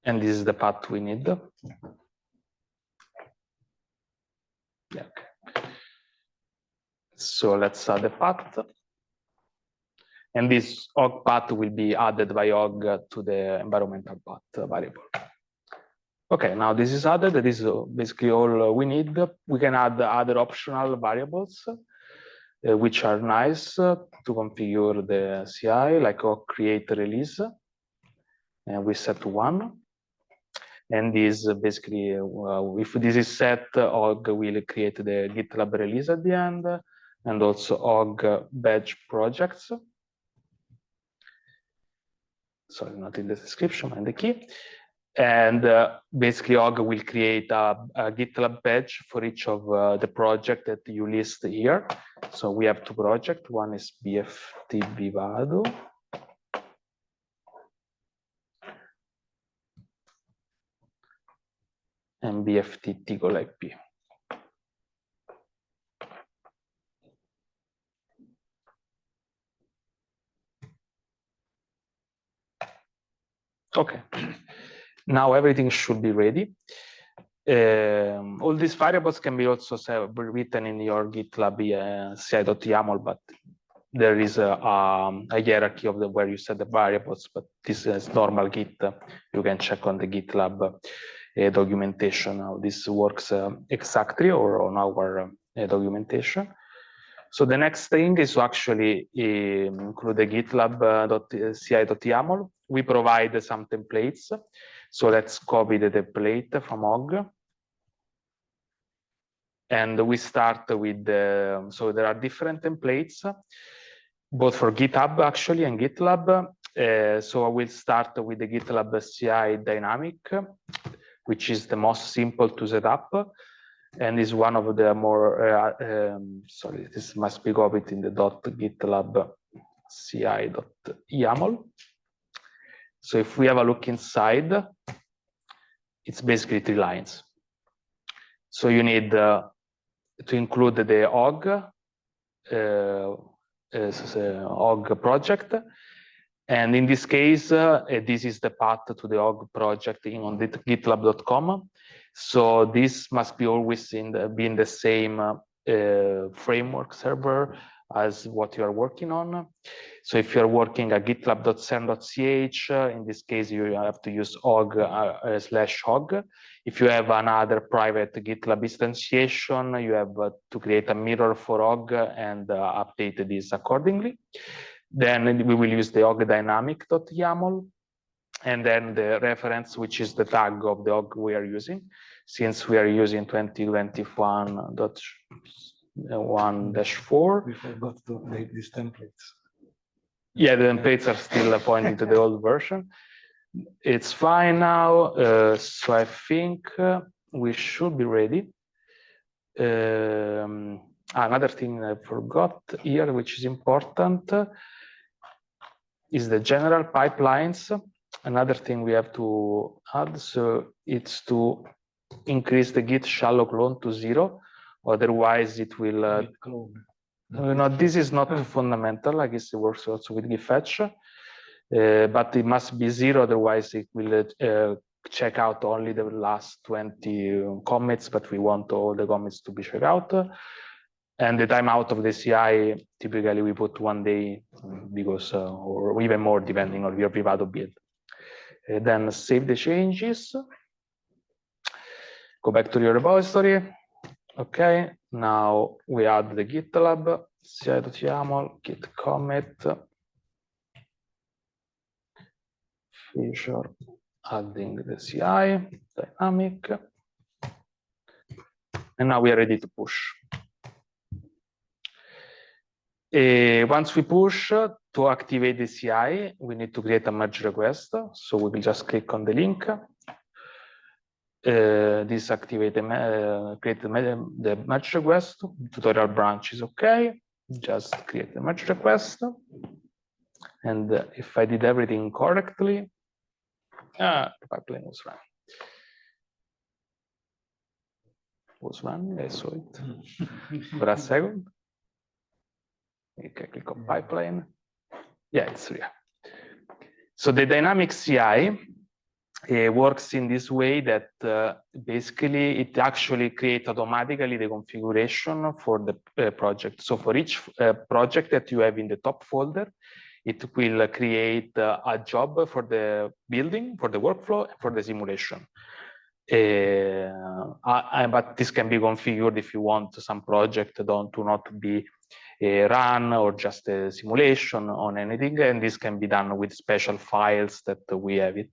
And this is the path we need. Yeah, okay. So let's add the path. And this Hog path will be added by Hog to the environmental path variable. Okay, now this is added. This is basically all we need. We can add other optional variables, which are nice to configure the CI, like Hog create release. And we set to 1. And this basically, if this is set, Hog will create the GitLab release at the end, and also Hog badge projects. Sorry, not in the description, and the key. And basically, Hog will create a GitLab badge for each of the project that you list here. So we have 2 projects. One is BFT Vivado. And BFT Tigol IP. Okay, now everything should be ready. All these variables can be also written in your GitLab ci.yaml, but there is a hierarchy of where you set the variables, but this is normal Git. You can check on the GitLab documentation how this works exactly, or on our documentation. So the next thing is to actually include the GitLab.ci.yaml. We provide some templates. So let's copy the template from Hog. And we start with so there are different templates, both for GitHub actually and GitLab. So I will start with the GitLab CI dynamic, which is the most simple to set up. And is one of the more, sorry, this must be copied in the .gitlab ci.yaml. So if we have a look inside, it's basically 3 lines. So you need to include the Hog Hog project. And in this case, this is the path to the Hog project on GitLab.com. So this must be always be in the same framework server as what you are working on. So if you're working at gitlab.cern.ch, in this case, you have to use hog/hog. If you have another private GitLab instantiation, you have to create a mirror for hog and update this accordingly. Then we will use the hog dynamic.yaml, and then the reference, which is the tag of the hog we are using, since we are using 2021.1-4. We forgot to update these templates. Yeah, the templates are still pointing to the old version. It's fine now. So I think we should be ready. Another thing I forgot here, which is important, is the general pipelines. Another thing we have to add, so it's to increase the git shallow clone to 0. Otherwise, it will. No, this is not fundamental. I guess it works also with git fetch, but it must be 0. Otherwise, it will check out only the last 20 commits, but we want all the commits to be checked out. And the timeout of the CI, typically we put 1 day because, or even more depending on your Vivado build. Then save the changes. Go back to your repository. Okay, now we add the GitLab, ci.yaml, git commit, feature, adding the CI, dynamic. And now we are ready to push. Once we push, to activate the CI, we need to create a merge request. So we will just click on the link. This activate create the merge request. Tutorial branch is okay. Just create the merge request. And if I did everything correctly, the pipeline was running. I saw it for a second. Okay, click on pipeline. Yeah, it's real. So the dynamic CI works in this way that basically it actually creates automatically the configuration for the project. So for each project that you have in the top folder, it will create a job for the building, for the workflow, for the simulation. But this can be configured if you want some project to not be run or just a simulation on anything, and this can be done with special files that we have it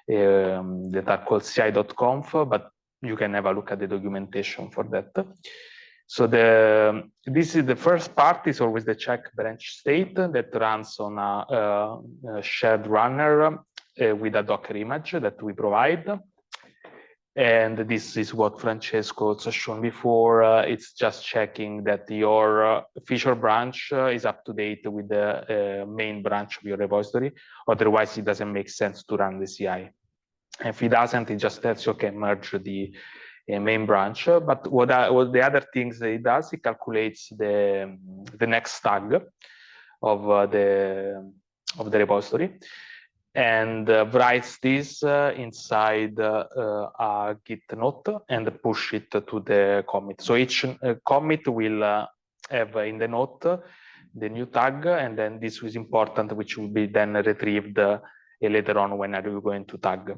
that are called ci.conf, but you can have a look at the documentation for that. So this is the first part is always the check branch state that runs on a shared runner with a Docker image that we provide. And this is what Francesco also shown before. It's just checking that your feature branch is up to date with the main branch of your repository. Otherwise, it doesn't make sense to run the CI. If it doesn't, it just tells you, okay, merge the main branch. But what the other things it does, it calculates the next tag of the repository, and writes this inside a Git note and push it to the commit. So each commit will have in the note the new tag, and then this is important, which will be then retrieved later on when are you going to tag.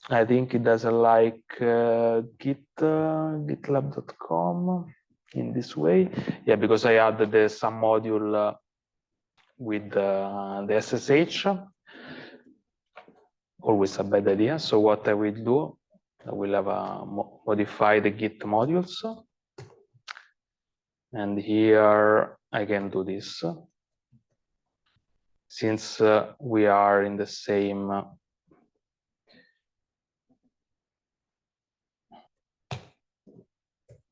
I think it does like gitlab.com. In this way, yeah, because I added some module with the SSH. Always a bad idea. So what I will do, I will have modify the Git modules, and here I can do this. Since we are in the same.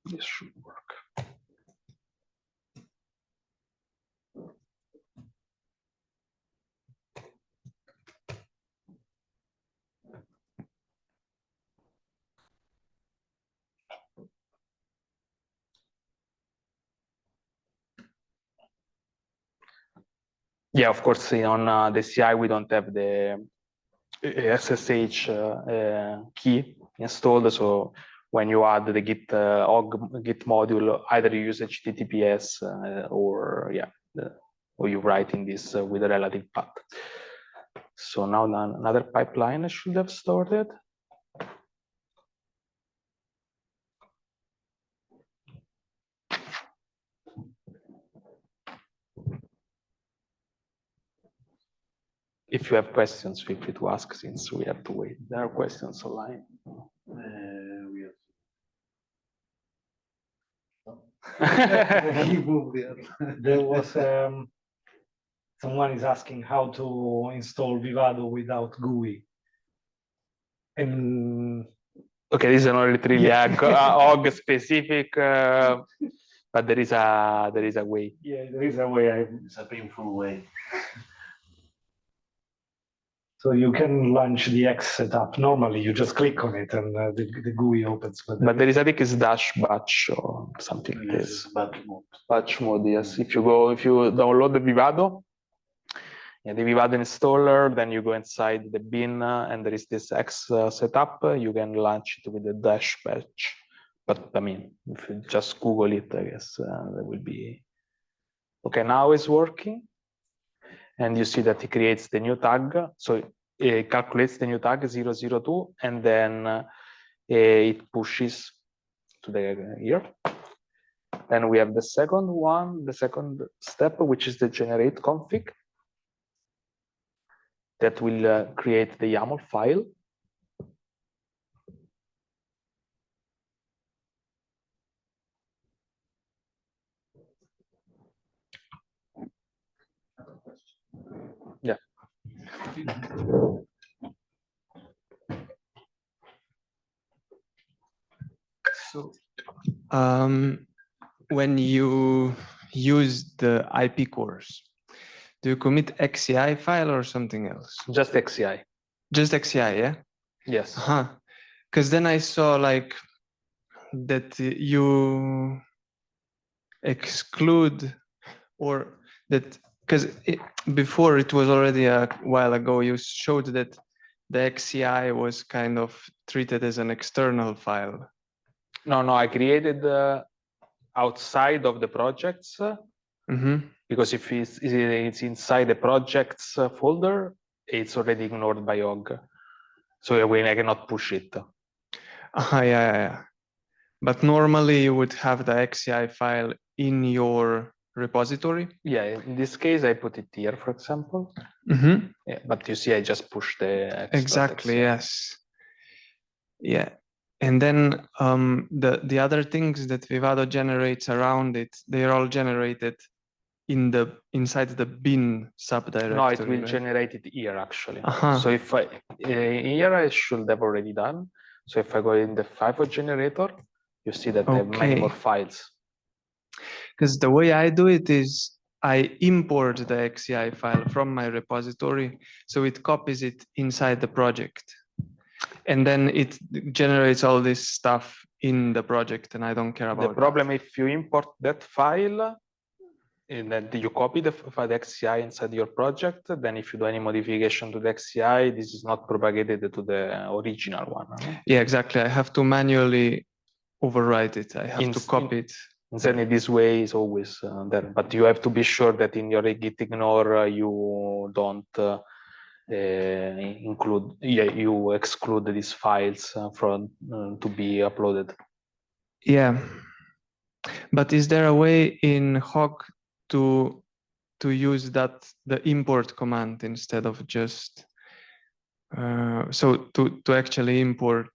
This should work. Yeah, of course, on the CI, we don't have the SSH key installed. So when you add the Git module, either you use HTTPS or you write in this with a relative path. So now another pipeline should have started. If you have questions, feel free to ask since we have to wait. There are questions online. There was someone is asking how to install Vivado without GUI. And okay, this is not really a Hog specific, but there is a way. yeah, there is a way. It's a painful way. So you can launch the X setup. Normally, you just click on it and the GUI opens. But there is, I think, it's dash batch or something like this. Batch mode, yes. If you download the Vivado, the Vivado installer, then you go inside the bin and there is this X setup. You can launch it with the dash batch. But I mean, if you just Google it, I guess there will be. Okay, now it's working. And you see that it creates the new tag. So it calculates the new tag 002, and then it pushes to the here. Then we have the second one, the second step, which is the generate config. That will create the YAML file. Yeah. So when you use the IP cores, do you commit Hog-CI file or something else? Just Hog-CI. Just Hog-CI, yeah? Yes. Because then I saw like that you exclude, or that, because before it was already a while ago, you showed that the Hog-CI was kind of treated as an external file. No, I created outside of the projects. Because if it's inside the projects folder, it's already ignored by Hog. So I cannot push it. Yeah. But normally you would have the Hog-CI file in your repository. Yeah, in this case, I put it here, for example. Yeah, but you see, I just push the exactly, yes. Yeah. And then the other things that Vivado generates around it, they are all generated inside the bin subdirectory. No, it will generate it here actually. So if here I should have already done. So if I go in the FIFO generator, you see that I have many more files. Because the way I do it is I import the Hog-CI file from my repository, so it copies it inside the project. And then it generates all this stuff in the project, and I don't care about the problem if you import that file, and then you copy the Hog-CI inside your project, then if you do any modification to the Hog-CI, this is not propagated to the original one. Yeah, exactly. I have to manually overwrite it. I have to copy it. Then in this way is always there, but you have to be sure that in your git ignore you don't you exclude these files from to be uploaded. Yeah, but is there a way in Hog to use the import command instead of just so to actually import,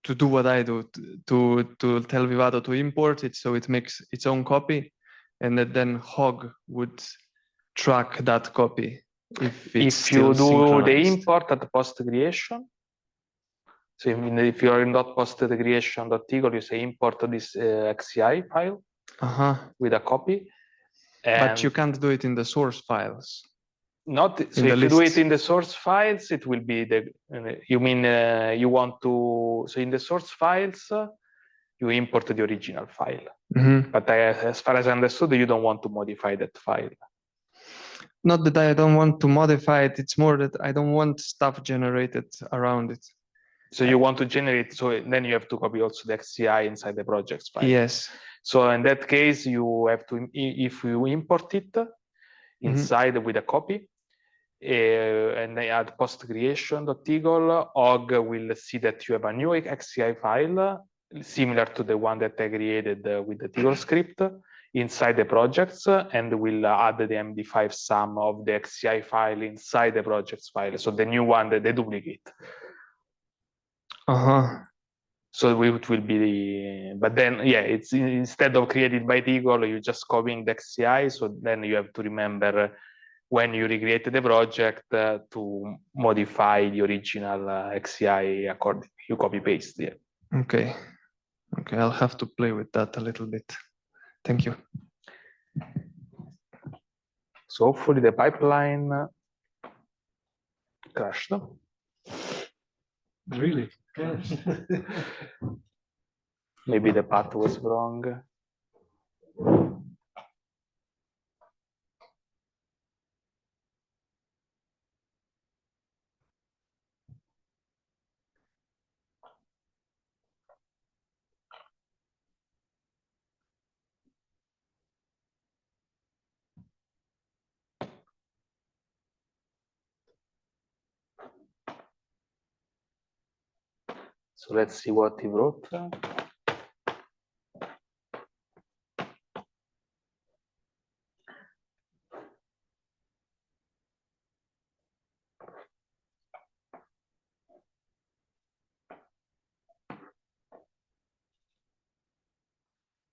to do what I do, to tell Vivado to import it so it makes its own copy, and that then Hog would track that copy if you do the import at post creation. So if you are in .post.creation.eagle, you say import this Hog-CI file with a copy. But you can't do it in the source files. Not so. If you do it in the source files, it will be the. You mean you want to? So in the source files, you import the original file. But as far as I understood, you don't want to modify that file. not that I don't want to modify it. It's more that I don't want stuff generated around it. So you want to generate, so then you have to copy also the HCI inside the projects file. Yes. So in that case, you have to, if you import it inside with a copy, and they add post creation.eagle, Hog will see that you have a new HCI file similar to the one that I created with the Eagle script inside the projects, and will add the MD5 sum of the HCI file inside the projects file. So the new one that they duplicate. So it will be the, but then, yeah, it's instead of created by Eagle, you just copying the HCI. So then you have to remember when you recreate the project to modify the original HCI accordingly. You copy paste, yeah. Okay. Okay, I'll have to play with that a little bit. Thank you. So hopefully the pipeline crashed. Really? Maybe the path was wrong. So let's see what he wrote.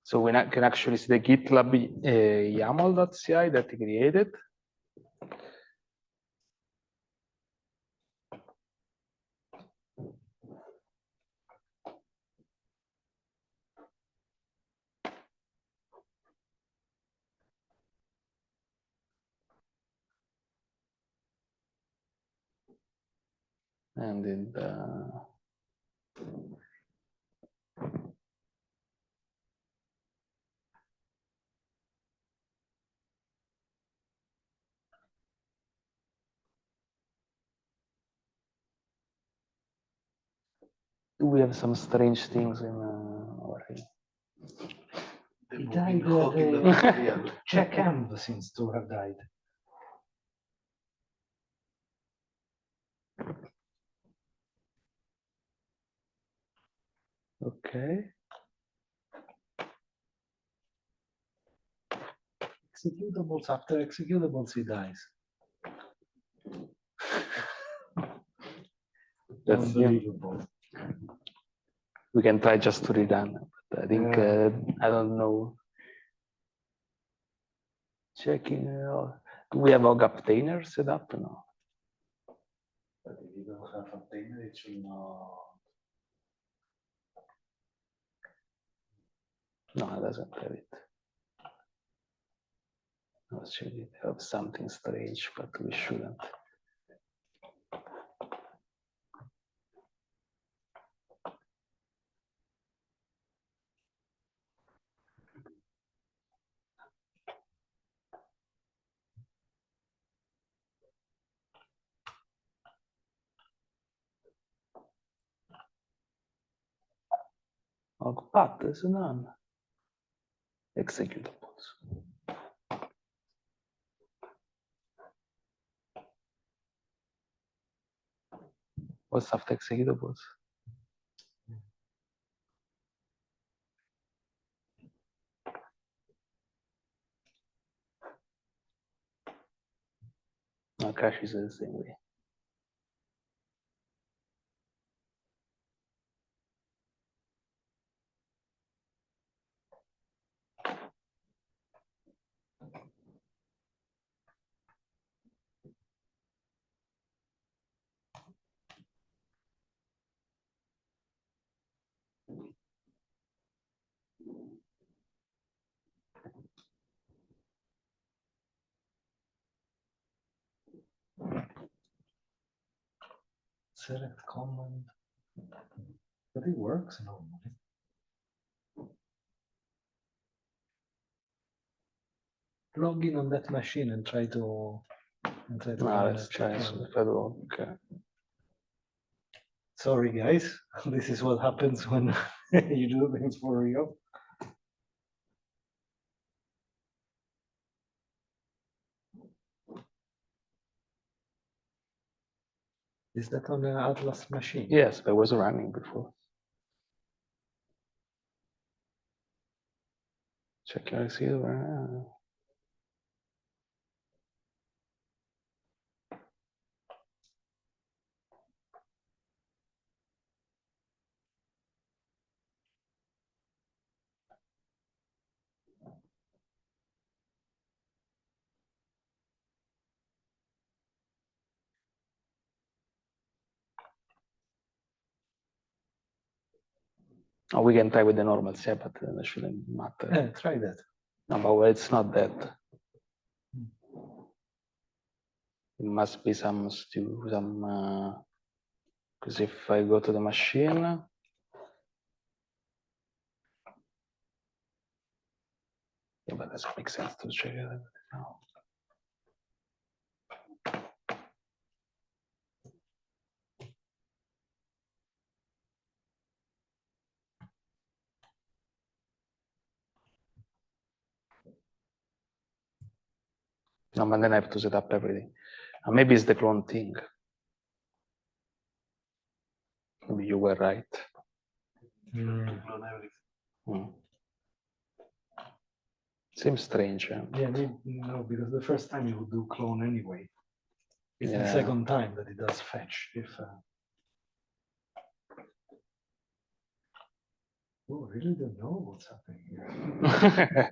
So we can actually see the GitLab YAML.ci that he created. And in the we have some strange things in our He died Check Env seems to have died. Okay. Executables, after executables, he dies. That's Unbelievable. We can try just to redone, but I think I don't know. Checking. Do we have Hog obtainer set up? No. But if you don't have obtainer, it should not. No, it doesn't have it. I was sure it have something strange, but we shouldn't. Hog path is none. Executables. What's after executables? No, cache is the same way. Select command. But it works normally. Log in on that machine and try to and try to No, run let's a try check run. if I do. Okay. Sorry, guys. This is what happens when you do things for real. Is that on the Atlas machine? Yes, I was running before. Check your receiver. Oh, we can try with the normal CI, but that shouldn't matter. Yeah, try that. No, but it's not that. It must be some because if I go to the machine, yeah, but that doesn't make sense to check it now. No, but then I have to set up everything. Maybe it's the clone thing. Maybe you were right. Seems strange. Yeah, no, because the first time you would do clone anyway. It's the Yeah. second time that it does fetch. If oh, I really don't know what's happening here.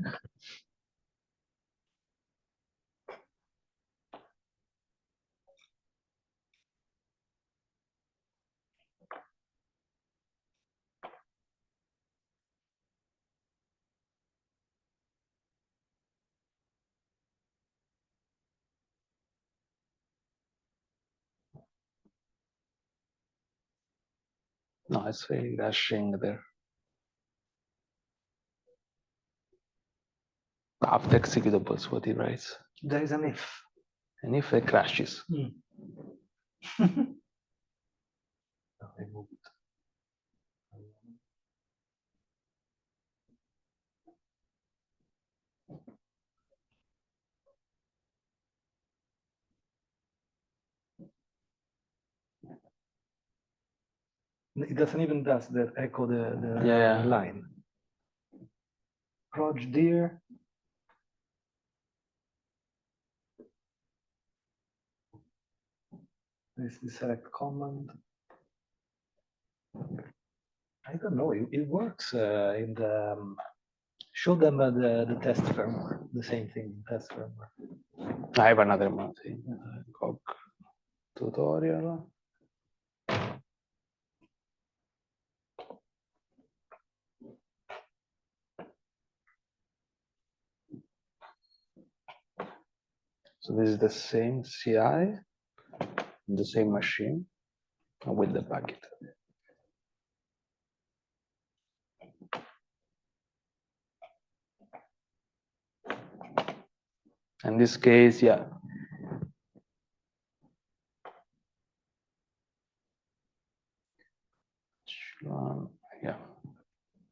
No, it's really rushing there. After executables, what it writes. There is an if. And if it crashes. Oh, I moved. It doesn't even does that echo the Yeah. line. Proj dear. This is select command. I don't know. It works in the. Show them the test firmware. The same thing in test firmware. I have another one thing. Hog tutorial. So this is the same CI, the same machine, with the packet. In this case, yeah. Yeah.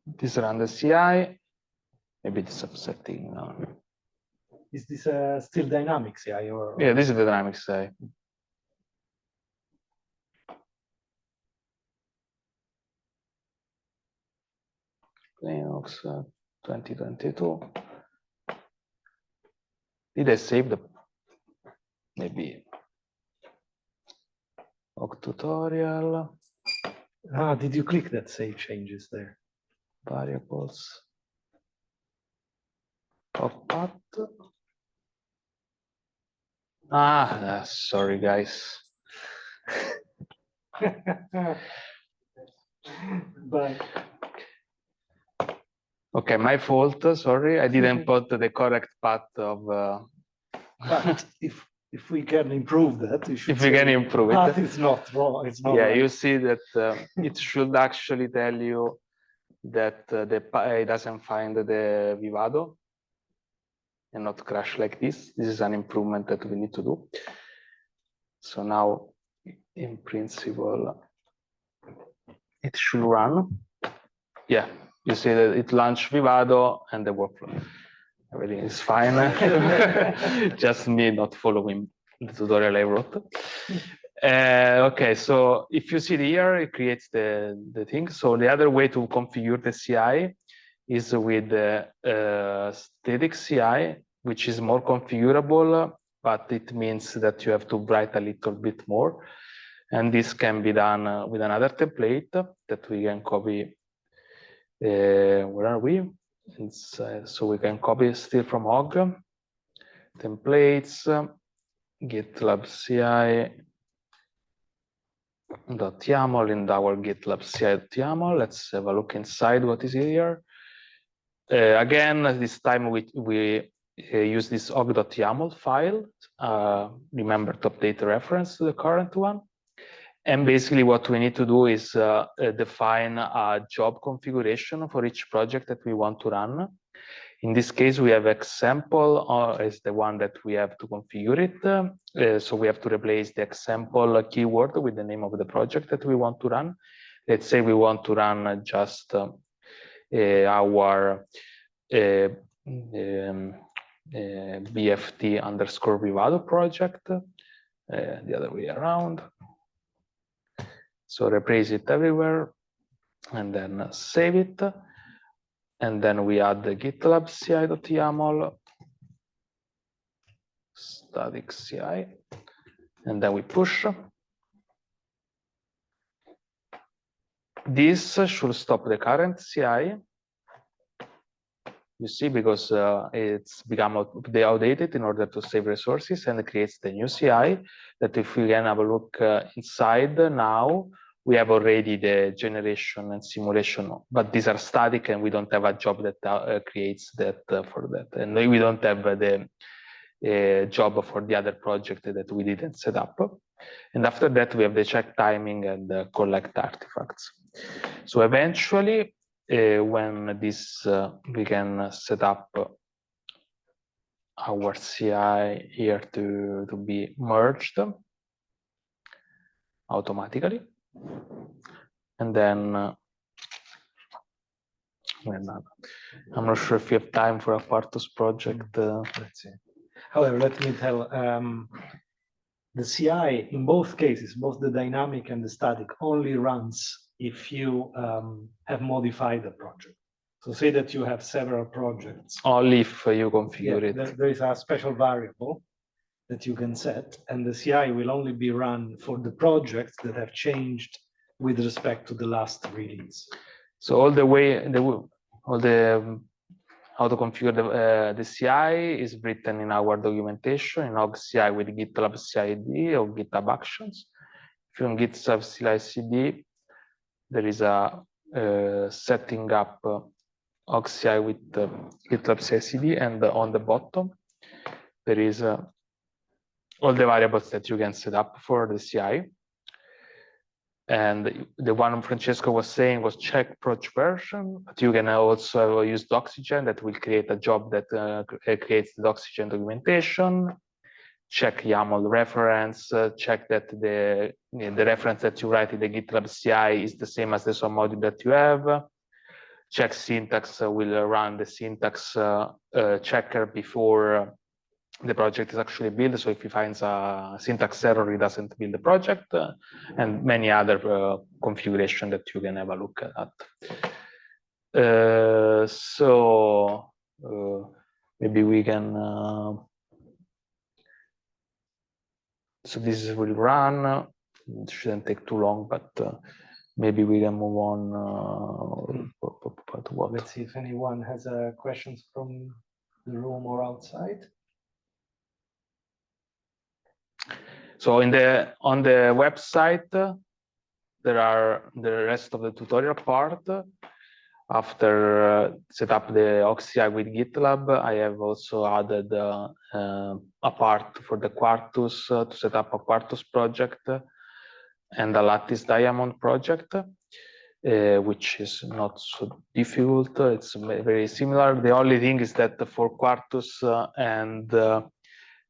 This run the CI. Maybe it's upsetting now. Is this still dynamic CI or? Yeah, this is the dynamic CI. Linux 2022. Did I save the maybe Hog tutorial Ah, did you click that save changes there? variables? Hog path. Sorry guys. But Okay, my fault. Sorry, I didn't put the correct path of. but if we can improve that, you should If we can say, improve it. "But it's not wrong. It's not Yeah, right." you see that it should actually tell you that it doesn't find the Vivado and not crash like this. This is an improvement that we need to do. So now, in principle, it should run. Yeah, you see that it launched Vivado and the workflow. Everything is fine. Just me not following the tutorial I wrote. Okay, so if you see here, it creates the thing. So the other way to configure the CI is with the static CI, which is more configurable, but it means that you have to write a little bit more. And this can be done with another template that we can copy. Where are we? So we can copy still from Hog. Templates, GitLab CI. .yaml in our GitLab CI.yaml. Let's have a look inside what is here. Again, this time we use this hog.yaml file. Remember to update the reference to the current one. And basically what we need to do is define a job configuration for each project that we want to run. In this case, we have example as the one that we have to configure it. So we have to replace the example keyword with the name of the project that we want to run. Let's say we want to run just our BFT underscore Vivado project, the other way around. So replace it everywhere and then save it. And then we add the GitLab CI.yaml, static CI, and then we push. This should stop the current CI. You see, because it's become outdated in order to save resources, and it creates the new CI that if we can have a look inside now, we have already the generation and simulation, but these are static and we don't have a job that creates that for that. And we don't have the job for the other project that we didn't set up. And after that, we have the check timing and collect artifacts. So eventually, when this, we can set up our CI here to be merged automatically. And then, I'm not sure if you have time for a Quartus project. Let's see. However, let me tell, the CI in both cases, both the dynamic and the static, only runs if you have modified the project. So say that you have several projects. Only if you configure it. There is a special variable that you can set, and the CI will only be run for the projects that have changed with respect to the last release. So all the way, how to configure the CI is written in our documentation in Hog-CI with GitLab CI/CD or GitLab Actions. If you on GitLab CI/CD, there is a setting up Hog-CI with GitLab CI/CD, and on the bottom there is all the variables that you can set up for the CI. And the one Francesco was saying was check project version, but you can also use Doxygen that will create a job that creates the Doxygen documentation, check YAML reference, check that the reference that you write in the GitLab CI is the same as the sub module that you have, check syntax, will run the syntax checker before the project is actually built. So if he finds a syntax error, he doesn't build the project, and many other configuration that you can have a look at. So maybe we can. So this will run. It shouldn't take too long, but maybe we can move on. Let's see if anyone has questions from the room or outside. So on the website, there are the rest of the tutorial part. After set up the Hog-CI with GitLab, I have also added a part for the Quartus to set up a Quartus project and a Lattice Diamond project, which is not so difficult. It's very similar. The only thing is that for Quartus and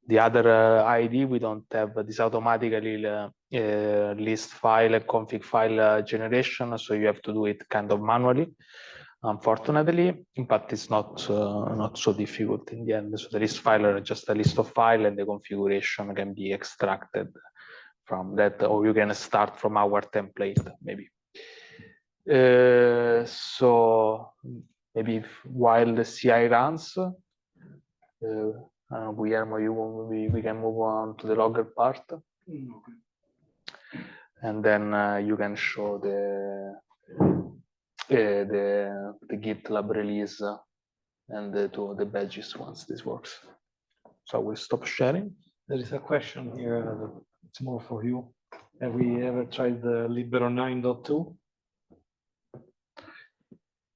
The other ID, we don't have this automatically list file and config file generation, so you have to do it kind of manually, unfortunately, but it's not not so difficult in the end. So the list file are just a list of files, and the configuration can be extracted from that, or you can start from our template, maybe. So maybe while the CI runs, Guillermo, we can move on to the logger part, and then you can show the GitLab release and the badges once this works. So we'll stop sharing. There is a question here. It's more for you. Have we ever tried the Libero 9.2?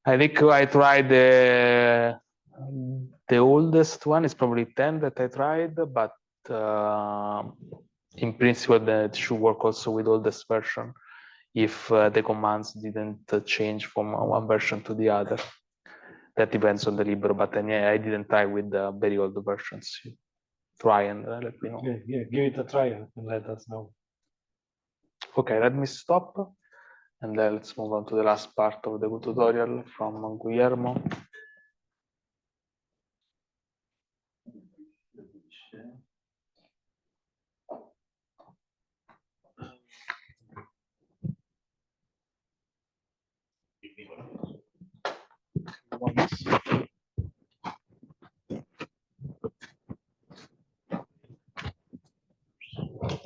I think I tried the oldest one is probably 10 that I tried, but in principle that should work also with oldest version if the commands didn't change from one version to the other. That depends on the Libero, but then, yeah, I didn't try with the very old versions. Try and let me know. Yeah, give it a try and let us know. Okay, let me stop, and then let's move on to the last part of the tutorial from Guillermo.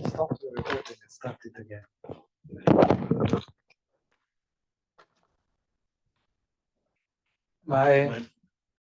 Stop the recording and start it again. Bye.